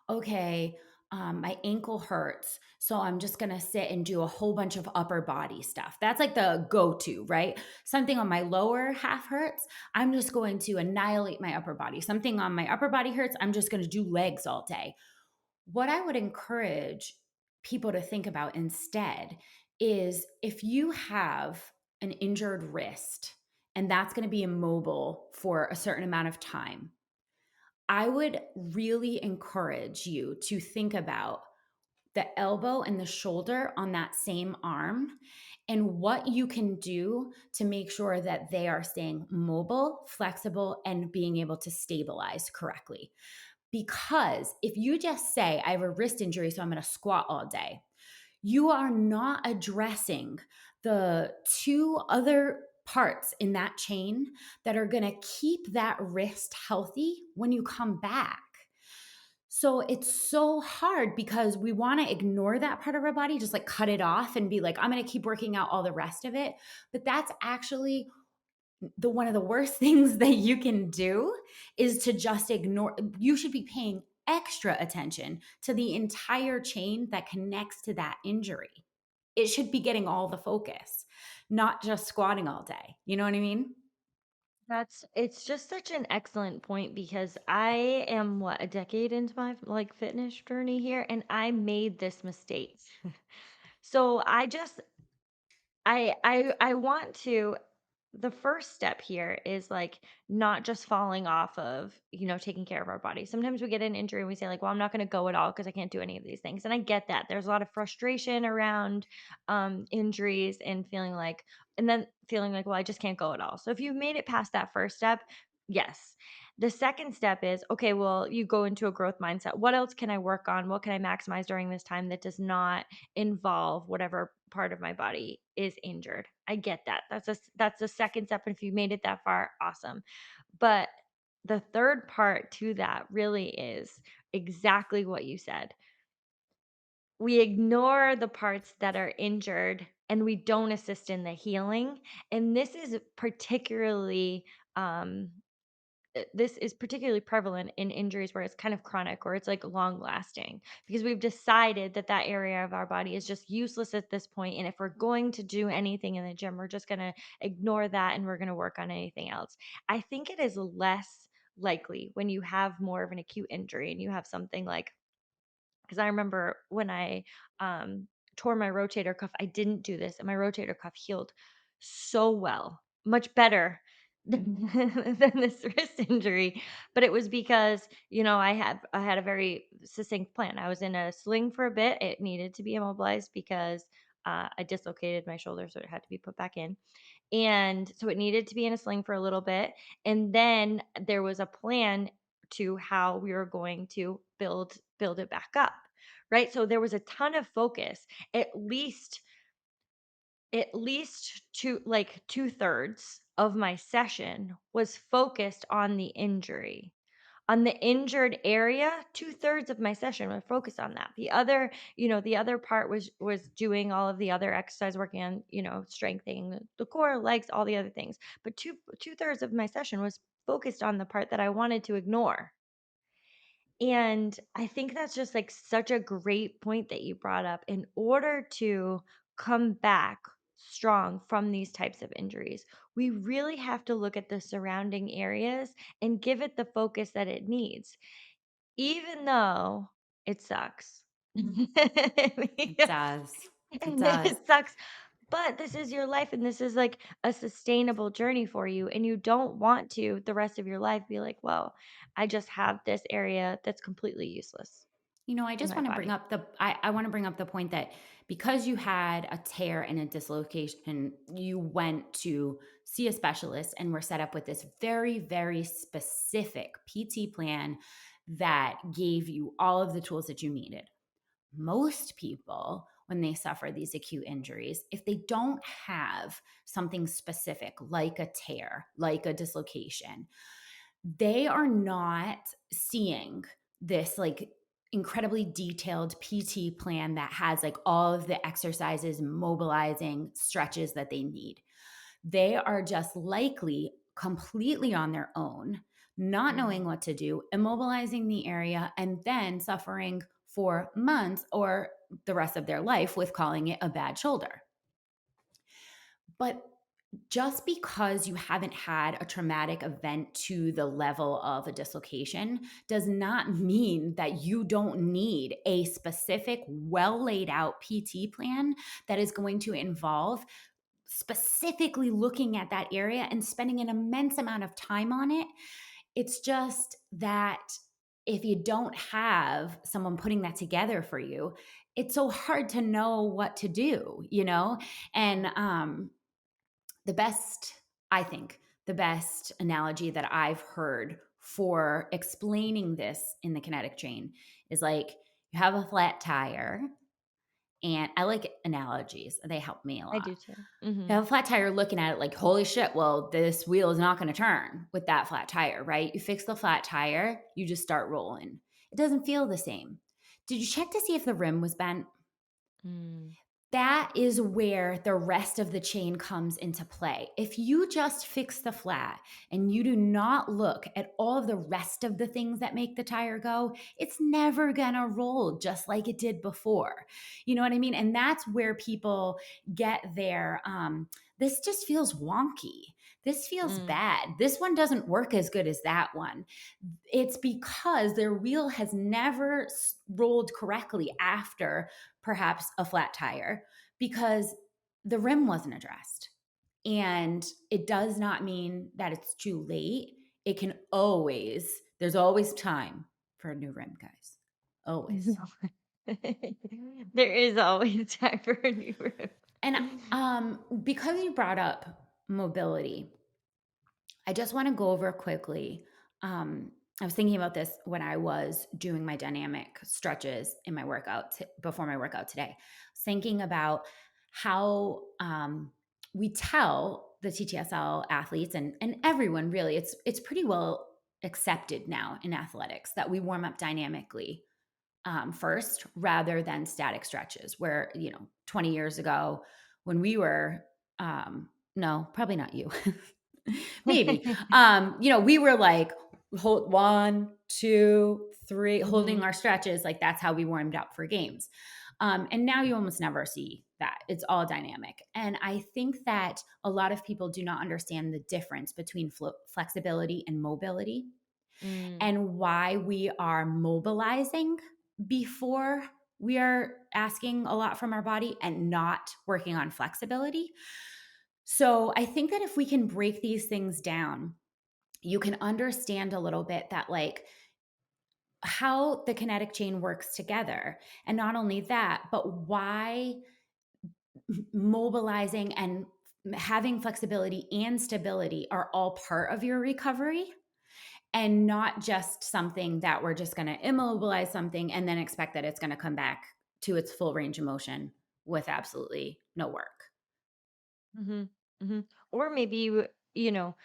okay, my ankle hurts. So I'm just going to sit and do a whole bunch of upper body stuff. That's like the go to, right? Something on my lower half hurts. I'm just going to annihilate my upper body. Something on my upper body hurts. I'm just going to do legs all day. What I would encourage people to think about instead is if you have an injured wrist and that's going to be immobile for a certain amount of time, I would really encourage you to think about the elbow and the shoulder on that same arm and what you can do to make sure that they are staying mobile, flexible, and being able to stabilize correctly. Because if you just say, I have a wrist injury, so I'm going to squat all day, you are not addressing the two other parts in that chain that are going to keep that wrist healthy when you come back. So it's so hard because we want to ignore that part of our body, just like cut it off and be like, I'm going to keep working out all the rest of it. But that's actually the one of the worst things that you can do is to just ignore. You should be paying extra attention to the entire chain that connects to that injury. It should be getting all the focus, not just squatting all day. You know what I mean? It's just such an excellent point because I am a decade into my like fitness journey here and I made this mistake. So I want to the first step here is like not just falling off of, taking care of our body. Sometimes we get an injury and we say like, well, I'm not going to go at all because I can't do any of these things. And I get that. There's a lot of frustration around injuries and feeling like well, I just can't go at all. So if you've made it past that first step, Yes. The second step is, okay, well, you go into a growth mindset. What else can I work on? What can I maximize during this time that does not involve whatever part of my body is injured? I get that. That's the second step. And if you made it that far, awesome. But the third part to that really is exactly what you said. We ignore the parts that are injured and we don't assist in the healing. And um, this is particularly prevalent in injuries where it's kind of chronic or it's like long lasting because we've decided that that area of our body is just useless at this point, and if we're going to do anything in the gym, we're just going to ignore that and we're going to work on anything else. I think it is less likely when you have more of an acute injury and you have something like, because I remember when I tore my rotator cuff, I didn't do this, and my rotator cuff healed so well, much better than, than this wrist injury. But it was because I had a very succinct plan. I was in a sling for a bit. It needed to be immobilized because I dislocated my shoulder, so it had to be put back in. And so it needed to be in a sling for a little bit. And then there was a plan to how we were going to build it back up. Right? So there was a ton of focus. At least two-thirds of my session was focused on the injury. On the injured area, two-thirds of my session were focused on that. The other part was doing all of the other exercise, working on, strengthening the core, legs, all the other things. But two-thirds of my session was focused on the part that I wanted to ignore. And I think that's just like such a great point that you brought up. In order to come back strong from these types of injuries, we really have to look at the surrounding areas and give it the focus that it needs, even though it sucks. It Because does. It does. it sucks, but this is your life and this is like a sustainable journey for you. And you don't want to the rest of your life be like, well, I just have this area that's completely useless I in just my want to bring body. up I want to bring up the point that because you had a tear and a dislocation, you went to see a specialist and were set up with this very, very specific PT plan that gave you all of the tools that you needed. Most people, when they suffer these acute injuries, if they don't have something specific like a tear, like a dislocation, they are not seeing this like incredibly detailed PT plan that has like all of the exercises, mobilizing stretches that they need. They are just likely completely on their own, not Mm. knowing what to do, immobilizing the area, and then suffering for months or the rest of their life with calling it a bad shoulder. But just because you haven't had a traumatic event to the level of a dislocation does not mean that you don't need a specific, well laid out PT plan that is going to involve specifically looking at that area and spending an immense amount of time on it. It's just that if you don't have someone putting that together for you, it's so hard to know what to do. And the best, I think, the best analogy that I've heard for explaining this in the kinetic chain is like you have a flat tire, and I like analogies, they help me a I lot. do too. Hmm. You have a flat tire looking at it like, holy shit, well, this wheel is not going to turn with that flat tire, right? You fix the flat tire, you just start rolling. It doesn't feel the same. Did you check to see if the rim was bent? Mm. That is where the rest of the chain comes into play. If you just fix the flat and you do not look at all of the rest of the things that make the tire go, it's never gonna roll just like it did before. You know what I mean? And that's where people get their, this just feels wonky. This feels Mm. bad. This one doesn't work as good as that one. It's because their wheel has never rolled correctly after perhaps a flat tire because the rim wasn't addressed. And it does not mean that it's too late. There's always time for a new rim, guys. Always. No. There is always time for a new And rip. because you brought up mobility, I just want to go over quickly. I was thinking about this when I was doing my dynamic stretches in my before my workout today. I was thinking about how we tell the TTSL athletes and everyone really, it's pretty well accepted now in athletics that we warm up dynamically first rather than static stretches where 20 years ago when we were no, probably not you. Maybe we were like hold 1 2 3 holding Mhm. our stretches, like that's how we warmed up for games. And now you almost never see that. It's all dynamic. And I think that a lot of people do not understand the difference between flexibility and mobility, Mm. and why we are mobilizing before we are asking a lot from our body and not working on flexibility. So I think that if we can break these things down, you can understand a little bit that, like, how the kinetic chain works together. And not only that, but why mobilizing and having flexibility and stability are all part of your recovery, and not just something that we're just going to immobilize something and then expect that it's going to come back to its full range of motion with absolutely no work. Mhm. Mhm. Or maybe you know,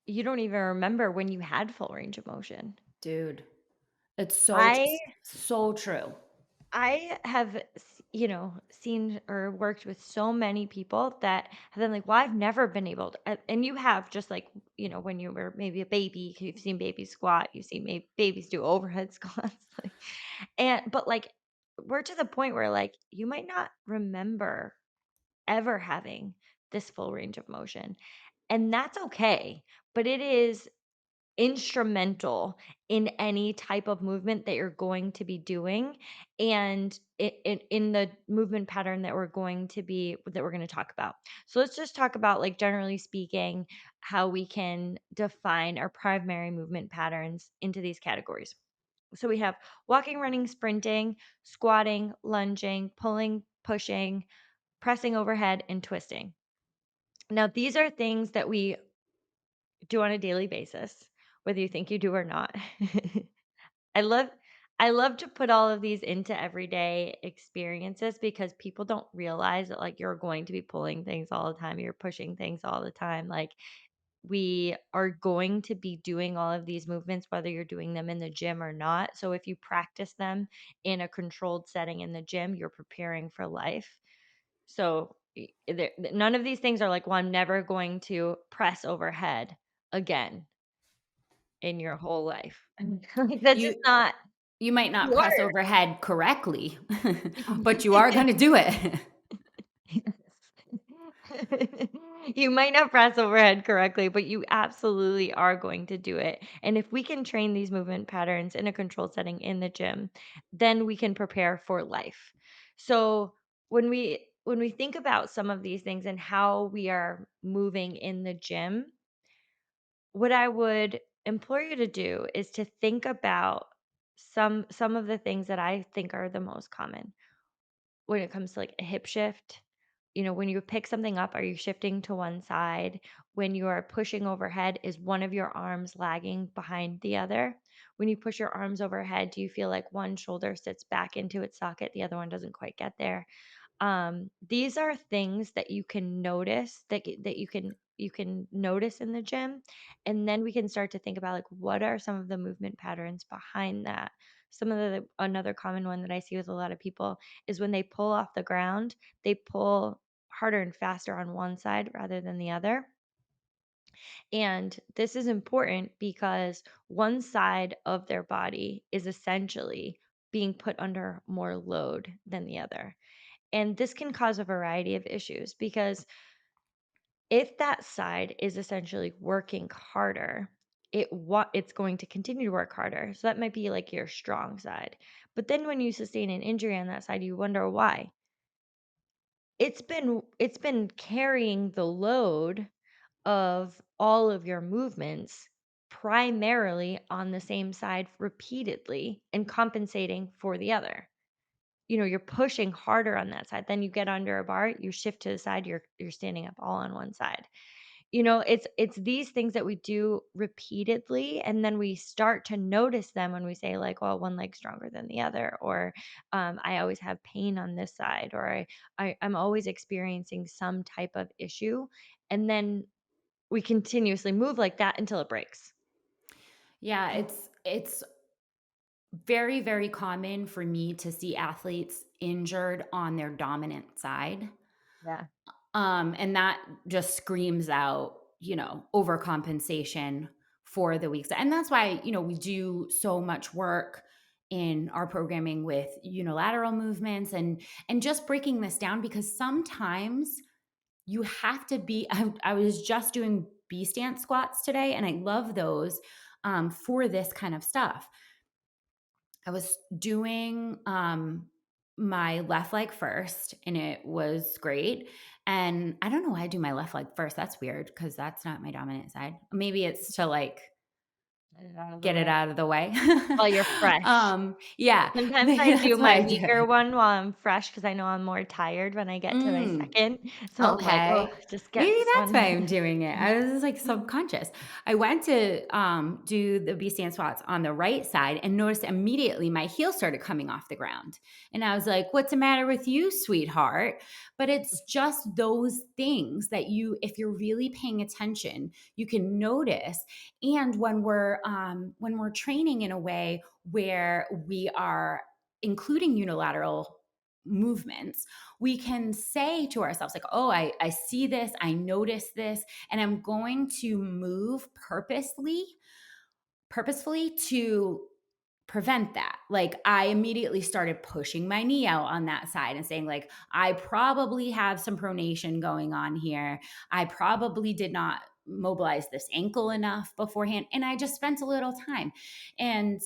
you don't even remember when you had full range of motion. Dude, it's I so true. I have, seen or worked with so many people that have been like, "Well, I've never been able to," and you have just like, when you were maybe a baby, you've seen babies squat, you've seen babies do overhead squats, like, but like, we're to the point where like you might not remember ever having this full range of motion, and that's okay. But it is instrumental in any type of movement that you're going to be doing, and in the movement pattern that we're going to talk about. So let's just talk about, like, generally speaking, how we can define our primary movement patterns into these categories. So we have walking, running, sprinting, squatting, lunging, pulling, pushing, pressing overhead, and twisting. Now these are things that we do on a daily basis, whether you think you do or not. I love I love to put all of these into everyday experiences because people don't realize that, like, you're going to be pulling things all the time, you're pushing things all the time. Like, we are going to be doing all of these movements whether you're doing them in the gym or not. So if you practice them in a controlled setting in the gym, you're preparing for life. So none of these things are like, well, I'm never going to press overhead again in your whole life. Like, that's just You not you might who not you press are. overhead correctly, but you are going to do it. Yes. You might not press overhead correctly, but you absolutely are going to do it. And if we can train these movement patterns in a controlled setting in the gym, then we can prepare for life. So when we think about some of these things and how we are moving in the gym, what I would implore you to do is to think about some of the things that I think are the most common when it comes to, like, a hip shift. When you pick something up, are you shifting to one side? When you are pushing overhead, is one of your arms lagging behind the other? When you push your arms overhead, do you feel like one shoulder sits back into its socket, the other one doesn't quite get there? These are things that you can notice that you can notice in the gym, and then we can start to think about, like, what are some of the movement patterns behind that. Some of the Another common one that I see with a lot of people is when they pull off the ground, they pull harder and faster on one side rather than the other. And this is important because one side of their body is essentially being put under more load than the other. And this can cause a variety of issues because if that side is essentially working harder, it's going to continue to work harder. So that might be like your strong side. But then when you sustain an injury on that side, you wonder why. It's been carrying the load of all of your movements primarily on the same side repeatedly and compensating for the other. You're pushing harder on that side. Then you get under a bar, you shift to the side, you're standing up all on one side. it's these things that we do repeatedly, and then we start to notice them when we say like, "Well, one leg's stronger than the other," or "I always have pain on this side," or I'm always experiencing some type of issue, and then we continuously move like that until it breaks. Yeah, it's very, very common for me to see athletes injured on their dominant side. Yeah. And that just screams out, overcompensation for the weeks. And that's why, we do so much work in our programming with unilateral movements and just breaking this down because sometimes you have to be I was just doing B stance squats today and I love those for this kind of stuff. I was doing my left leg first and it was great. And I don't know why I do my left leg first. That's weird because that's not my dominant side. Maybe it's to like Get it out of the get it way out of the way. while you're fresh. Yeah, Sometimes I maybe do that's why my I do weaker it. one while I'm fresh because I know I'm more tired when I get to my Mm. second. So I'm like, "Oh, Okay. just get Maybe this that's why I'm one." doing it. I was just like subconscious. I went to do the B stand squats on the right side and noticed immediately my heel started coming off the ground. And I was like, what's the matter with you, sweetheart? But it's just those things that if you're really paying attention, you can notice. And when we're training in a way where we are including unilateral movements, we can say to ourselves like, oh, I see this, I notice this, and I'm going to move purposefully to prevent that. Like I immediately started pushing my knee out on that side and saying like, I probably have some pronation going on here. I probably did not mobilize this ankle enough beforehand. And I just spent a little time. And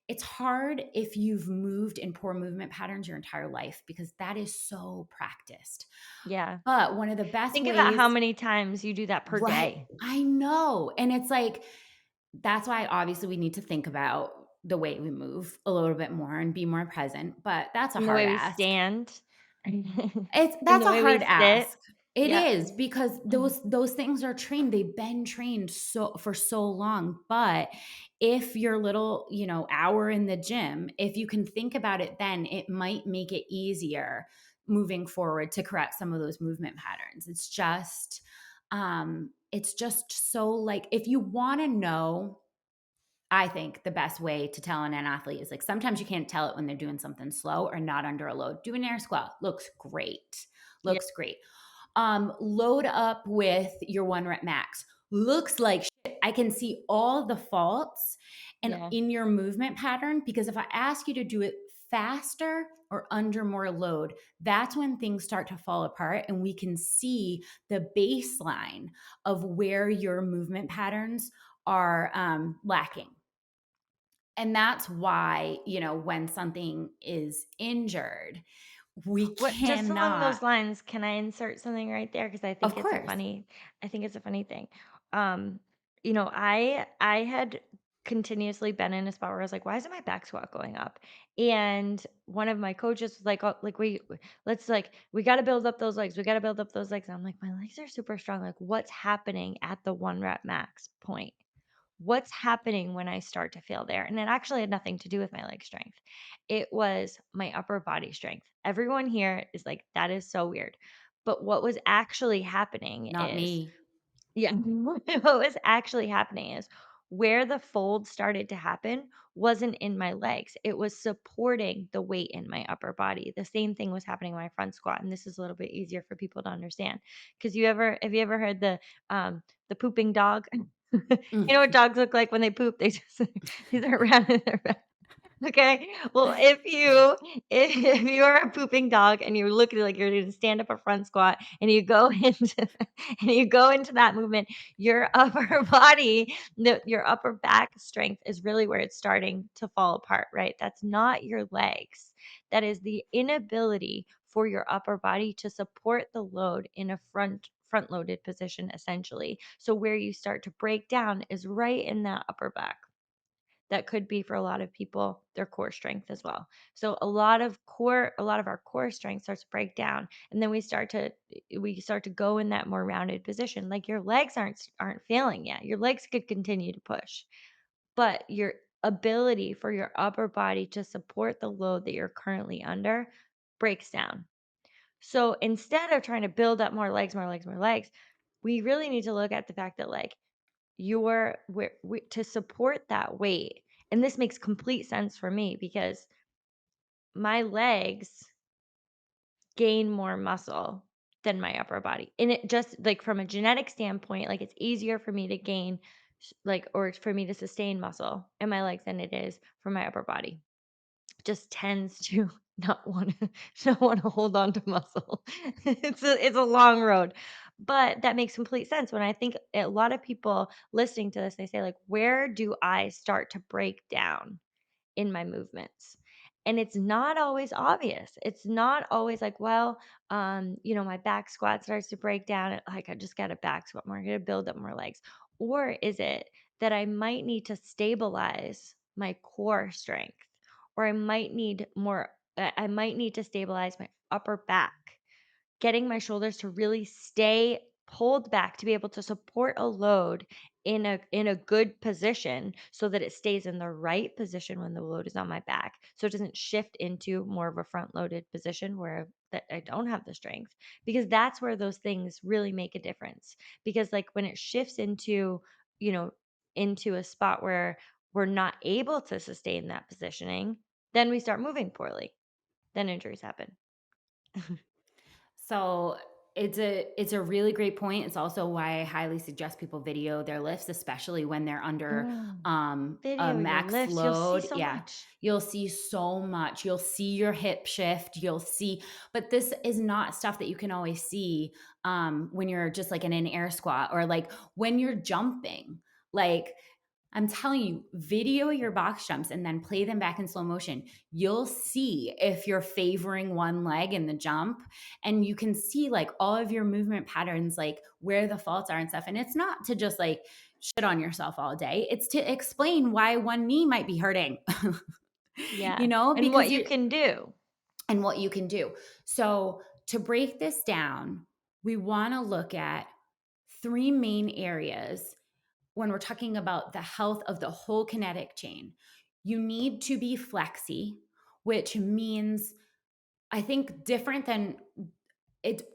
it's hard if you've moved in poor movement patterns your entire life because that is so practiced. Yeah. But one of the best Think about how ways, many times you do that per right? day I know. And it's like, that's why obviously we need to think about the way we move a little bit more and be more present, but that's a and the hard way we ask. stand It's and that's the a way hard we sit. ask. It Yep. is because those things are trained. They've been trained for so long. But if your little, hour in the gym, if you can think about it then, it might make it easier moving forward to correct some of those movement patterns. It's just so like if you want to know, I think the best way to tell an athlete is like sometimes you can't tell it when they're doing something slow or not under a load. Do an air squat. Looks great. Yeah. Looks great. Load up with your 1 rep max. Looks like shit. I can see all the faults and Yeah. in your movement pattern because if I ask you to do it faster or under more load, that's when things start to fall apart and we can see the baseline of where your movement patterns are lacking. And that's why, when something is injured, we What just along cannot, those lines, can I insert something right there? Because of course. I think it's a funny thing. Um, I had continuously been in a spot where I was like, "Why isn't my back squat going up?" And one of my coaches was like, "Oh, like let's like we got to build up those legs. We got to build up those legs." And I'm like, "My legs are super strong. Like, what's happening at the 1 rep max point?" What's happening when I start to fail there? And it actually had nothing to do with my leg strength. It was my upper body strength. Everyone here is like, that is so weird. But what was actually happening Not is, me. yeah, what was actually happening is where the fold started to happen wasn't in my legs. It was supporting the weight in my upper body. The same thing was happening in my front squat. And this is a little bit easier for people to understand. Because have you ever heard the pooping dog? You know what Mm. dogs look like when they poop? They just these are round in their back. Okay. Well, if you are a pooping dog and you're looking like you're gonna stand up a front squat and you go into and you go into that movement, your upper body, your upper back strength is really where it's starting to fall apart, right? That's not your legs. That is the inability for your upper body to support the load in a front loaded position essentially. So where you start to break down is right in that upper back. that could be for a lot of people their core strength as well. So a lot of our core strength starts to break down, and then we start to go in that more rounded position. Like your legs aren't failing yet. Your legs could continue to push, but your ability for your upper body to support the load that you're currently under breaks down. So instead of trying to build up more legs, more legs, more legs, we really need to look at the fact that like to support that weight. And this makes complete sense for me because my legs gain more muscle than my upper body. And it just like from a genetic standpoint, like it's easier for me to gain like or for me to sustain muscle in my legs than it is for my upper body. Just tends to not wanna not wanna hold on to muscle. It's a long road, but that makes complete sense when I think a lot of people listening to this, they say like, "Where do I start to break down?" in my movements. And it's not always obvious. It's not always like, well, my back squat starts to break down. Like, I just got to back squat more. I got to build up more legs. Or is it that I might need to stabilize my core strength? Or I might need to stabilize my upper back, getting my shoulders to really stay pulled back to be able to support a load in a good position so that it stays in the right position when the load is on my back so it doesn't shift into more of a front loaded position where that I don't have the strength, because that's where those things really make a difference. Because like when it shifts you know into a spot where we're not able to sustain that positioning, then we start moving poorly, then injuries happen. So it's a really great point. It's also why I highly suggest people video their lifts, especially when they're under Mm. a Video your max lifts, you'll see load. so Yeah. much. You'll see so much. You'll see your hip shift. You'll see, but this is not stuff that you can always see when you're just like in an air squat or like when you're jumping. Like I'm telling you, video your box jumps and then play them back in slow motion. You'll see if you're favoring one leg in the jump, and you can see like all of your movement patterns, like where the faults are and stuff. And it's not to just like shit on yourself all day, it's to explain why one knee might be hurting, Yeah, and what because you you're, can do. and what you can do. So, to break this down, we want to look at three main areas when we're talking about the health of the whole kinetic chain. You need to be flexy, which means, I think, different than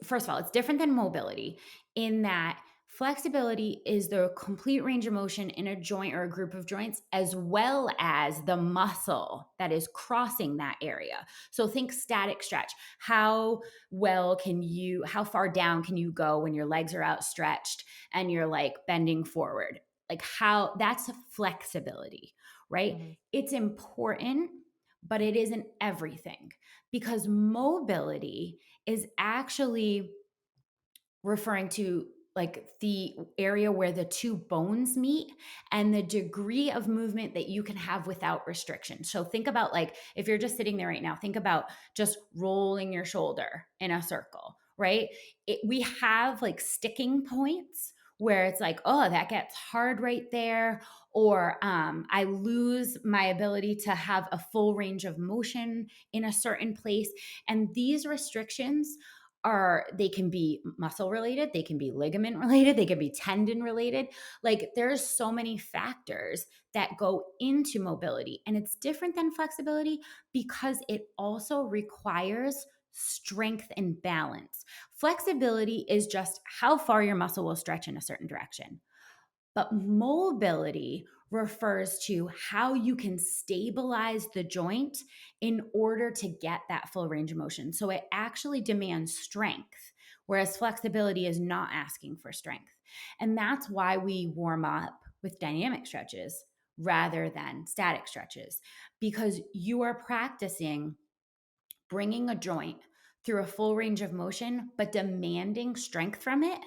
first of all, it's different than mobility in that flexibility is the complete range of motion in a joint or a group of joints, as well as the muscle that is crossing that area. So think static stretch. How far down can you go when your legs are outstretched and you're like bending forward? Like how that's flexibility, right? Mhm, It's important, but it isn't everything, because mobility is actually referring to like the area where the two bones meet and the degree of movement that you can have without restriction. So think about, like, if you're just sitting there right now, think about just rolling your shoulder in a circle, right? We have like sticking points where it's like, oh, that gets hard right there, or I lose my ability to have a full range of motion in a certain place. And these restrictions they can be muscle related, they can be ligament related, they can be tendon related. Like there's so many factors that go into mobility, and it's different than flexibility because it also requires strength and balance. Flexibility is just how far your muscle will stretch in a certain direction. But mobility refers to how you can stabilize the joint in order to get that full range of motion. So it actually demands strength, whereas flexibility is not asking for strength. And that's why we warm up with dynamic stretches rather than static stretches, because you are practicing bringing a joint through a full range of motion, but demanding strength from it,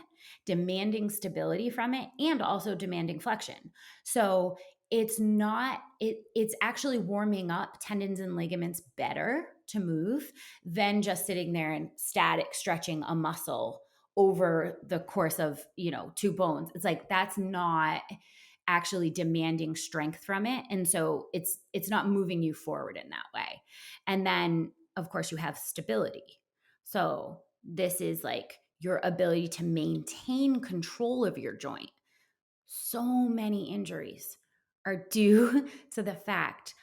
demanding stability from it, and also demanding flexion. So it's actually warming up tendons and ligaments better to move than just sitting there and static stretching a muscle over the course of, two bones. It's like that's not actually demanding strength from it. And so it's not moving you forward in that way. And then of course you have stability. So this is like your ability to maintain control of your joint. So many injuries are due to the fact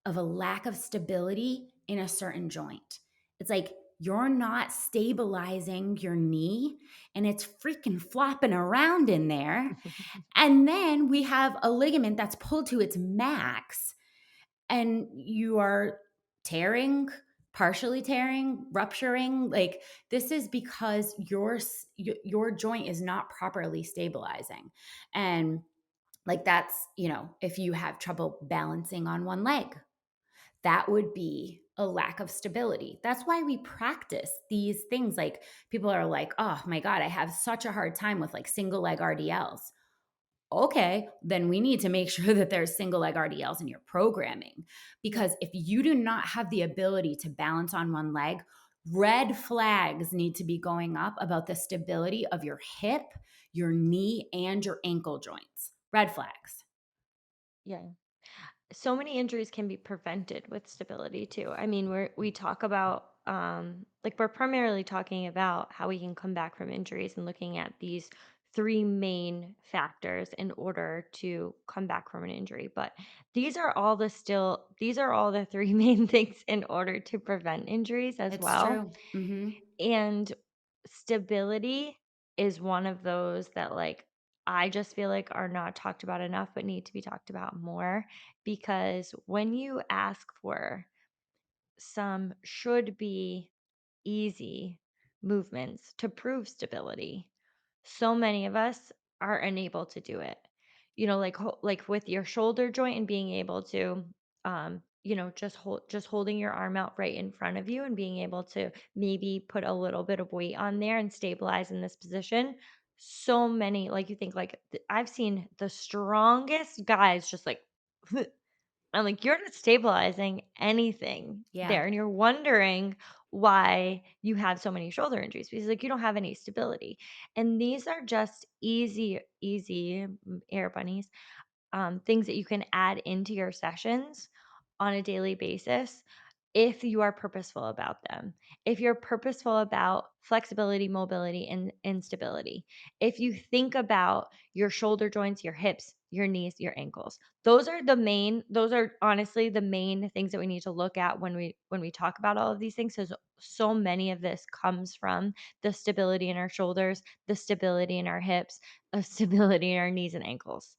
of a lack of stability in a certain joint. It's like you're not stabilizing your knee and it's freaking flopping around in there. And then we have a ligament that's pulled to its max and you are tearing, partially tearing, rupturing. Like this is because your joint is not properly stabilizing. And like that's, if you have trouble balancing on one leg, that would be a lack of stability. That's why we practice these things. Like people are like, oh my God, I have such a hard time with like single leg RDLs. Okay, then we need to make sure that there's single leg RDLs in your programming. Yep. Because if you do not have the ability to balance on one leg, red flags need to be going up about the stability of your hip, your knee, and your ankle joints. Red flags. Yeah. So many injuries can be prevented with stability too. I mean, we talk about like we're primarily talking about how we can come back from injuries and looking at these three main factors in order to come back from an injury. But these are all the three main things in order to prevent injuries as It's well. true. Hmm. And stability is one of those that, like, I just feel like are not talked about enough, but need to be talked about more because when you ask for some should be easy movements to prove stability, so many of us are unable to do it. Like like with your shoulder joint and being able to just holding your arm out right in front of you and being able to maybe put a little bit of weight on there and stabilize in this position. So many like you think like I've seen the strongest guys just like I'm like, "You're not stabilizing anything Yeah, there, and you're wondering why you have so many shoulder injuries because, like, you don't have any stability." And these are just easy, air bunnies, things that you can add into your sessions on a daily basis if you are purposeful about them. If you're purposeful about flexibility, mobility, and stability. If you think about your shoulder joints, your hips, your knees, your ankles. Those are honestly the main things that we need to look at when we talk about all of these things because so many of this comes from the stability in our shoulders, the stability in our hips, the stability in our knees and ankles.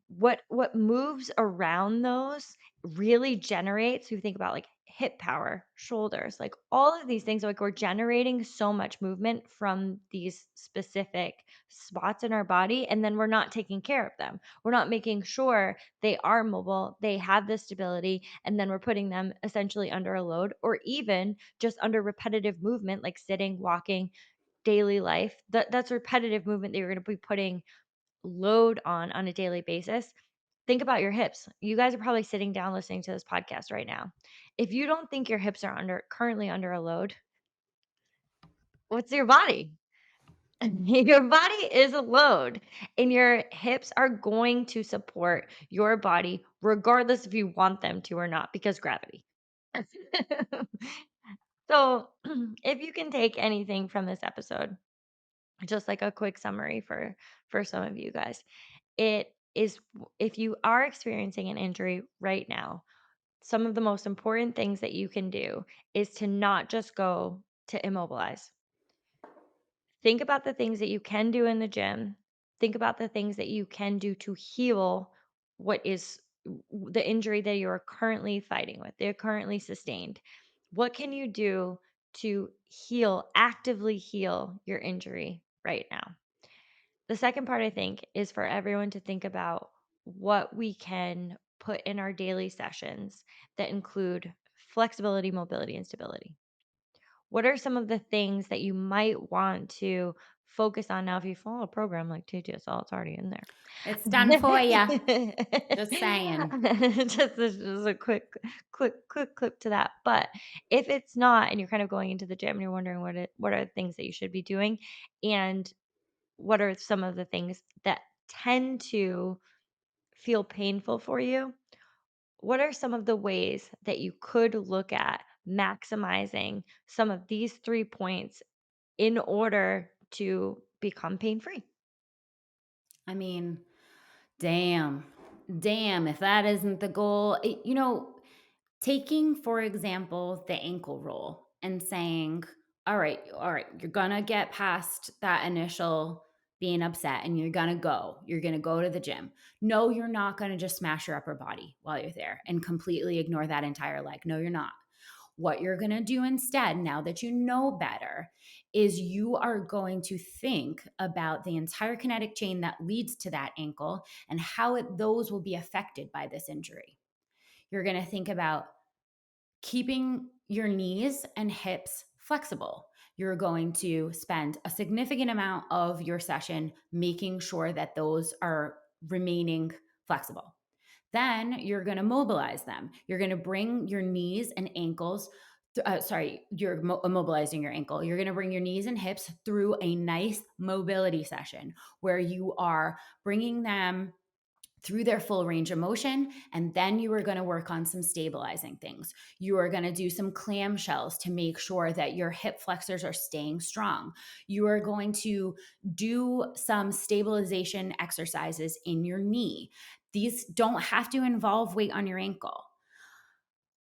What moves around those really generates you think about, like, hip power, shoulders, like, all of these things, like, we're generating so much movement from these specific spots in our body, and then we're not taking care of them. We're not making sure they are mobile, they have the stability, and then we're putting them essentially under a load or even just under repetitive movement, like sitting, walking, daily life. That's repetitive movement that you're gonna be putting load on a daily basis. Think about your hips. You guys are probably sitting down listening to this podcast right now. If you don't think your hips are currently under a load, what's your body? Your body is a load, and your hips are going to support your body regardless if you want them to or not because gravity. So, if you can take anything from this episode, just like a quick summary for some of you guys. It is if you are experiencing an injury right now, some of the most important things that you can do is to not just go to immobilize. Think about the things that you can do in the gym. Think about the things that you can do to heal what is the injury that you are currently fighting with, they're currently sustained. What can you do to actively heal your injury right now? The second part, I think, is for everyone to think about what we can put in our daily sessions that include flexibility, mobility, and stability. What are some of the things that you might want to focus on now? If you follow a program like TTSL, it's already in there. it's done for you. Just saying. Just a quick clip to that. But if it's not, and you're kind of going into the gym and you're wondering what are the things that you should be doing, and what are some of the things that tend to feel painful for you, what are some of the ways that you could look at maximizing some of these 3 points in order to become pain-free? I mean, damn. Damn, if that isn't the goal. Taking, for example, the ankle roll and saying, all right, you're gonna get past that initial being upset and you're gonna go to the gym. No, you're not gonna just smash your upper body while you're there and completely ignore that entire leg. No, you're not. What you're going to do instead, now that you know better, is you are going to think about the entire kinetic chain that leads to that ankle and how those will be affected by this injury. You're going to think about keeping your knees and hips flexible. You're going to spend a significant amount of your session making sure that those are remaining flexible. Then you're going to mobilize them. You're going to bring your knees and ankles. You're immobilizing your ankle. You're going to bring your knees and hips through a nice mobility session where you are bringing them through their full range of motion. And then you are going to work on some stabilizing things. You are going to do some clamshells to make sure that your hip flexors are staying strong. You are going to do some stabilization exercises in your knee. These don't have to involve weight on your ankle.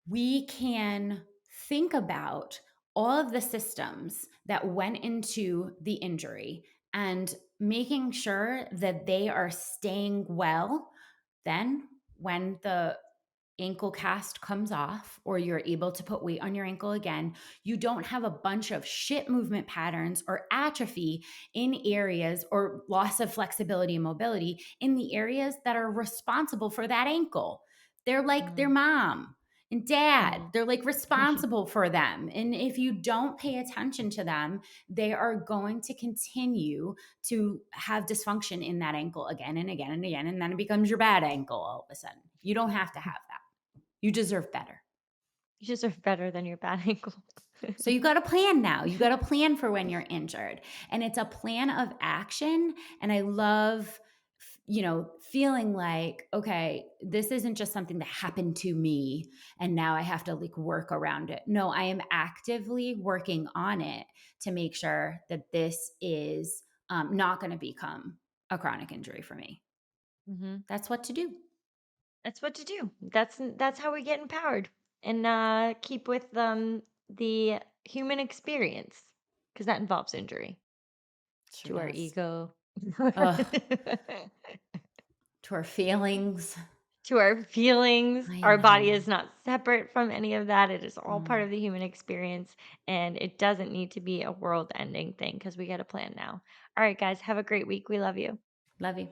We can think about all of the systems that went into the injury and making sure that they are staying well. Then, when the ankle cast comes off or you're able to put weight on your ankle again, you don't have a bunch of shit movement patterns or atrophy in areas or loss of flexibility and mobility in the areas that are responsible for that ankle. They're like their Mm, mom and dad. mhm. They're like responsible for them. And if you don't pay attention to them, they are going to continue to have dysfunction in that ankle again and again and again. And then it becomes your bad ankle all of a sudden. You don't have to have that. You deserve better. You deserve better than your bad ankle. So you got a plan now. You got a plan for when you're injured. And it's a plan of action. And I love, feeling like, okay, this isn't just something that happened to me and now I have to like work around it. No, I am actively working on it to make sure that this is not going to become a chronic injury for me. Mhm. That's what to do. That's what to do. That's how we get empowered and, keep with, the human experience, because that involves injury Sure to our does. ego. Ugh, to our feelings. To our feelings. I Our body know. is not separate from any of that. It is all part Mm. of the human experience, and it doesn't need to be a world-ending thing because we got a plan now. All right, guys, have a great week. We love you. Love you.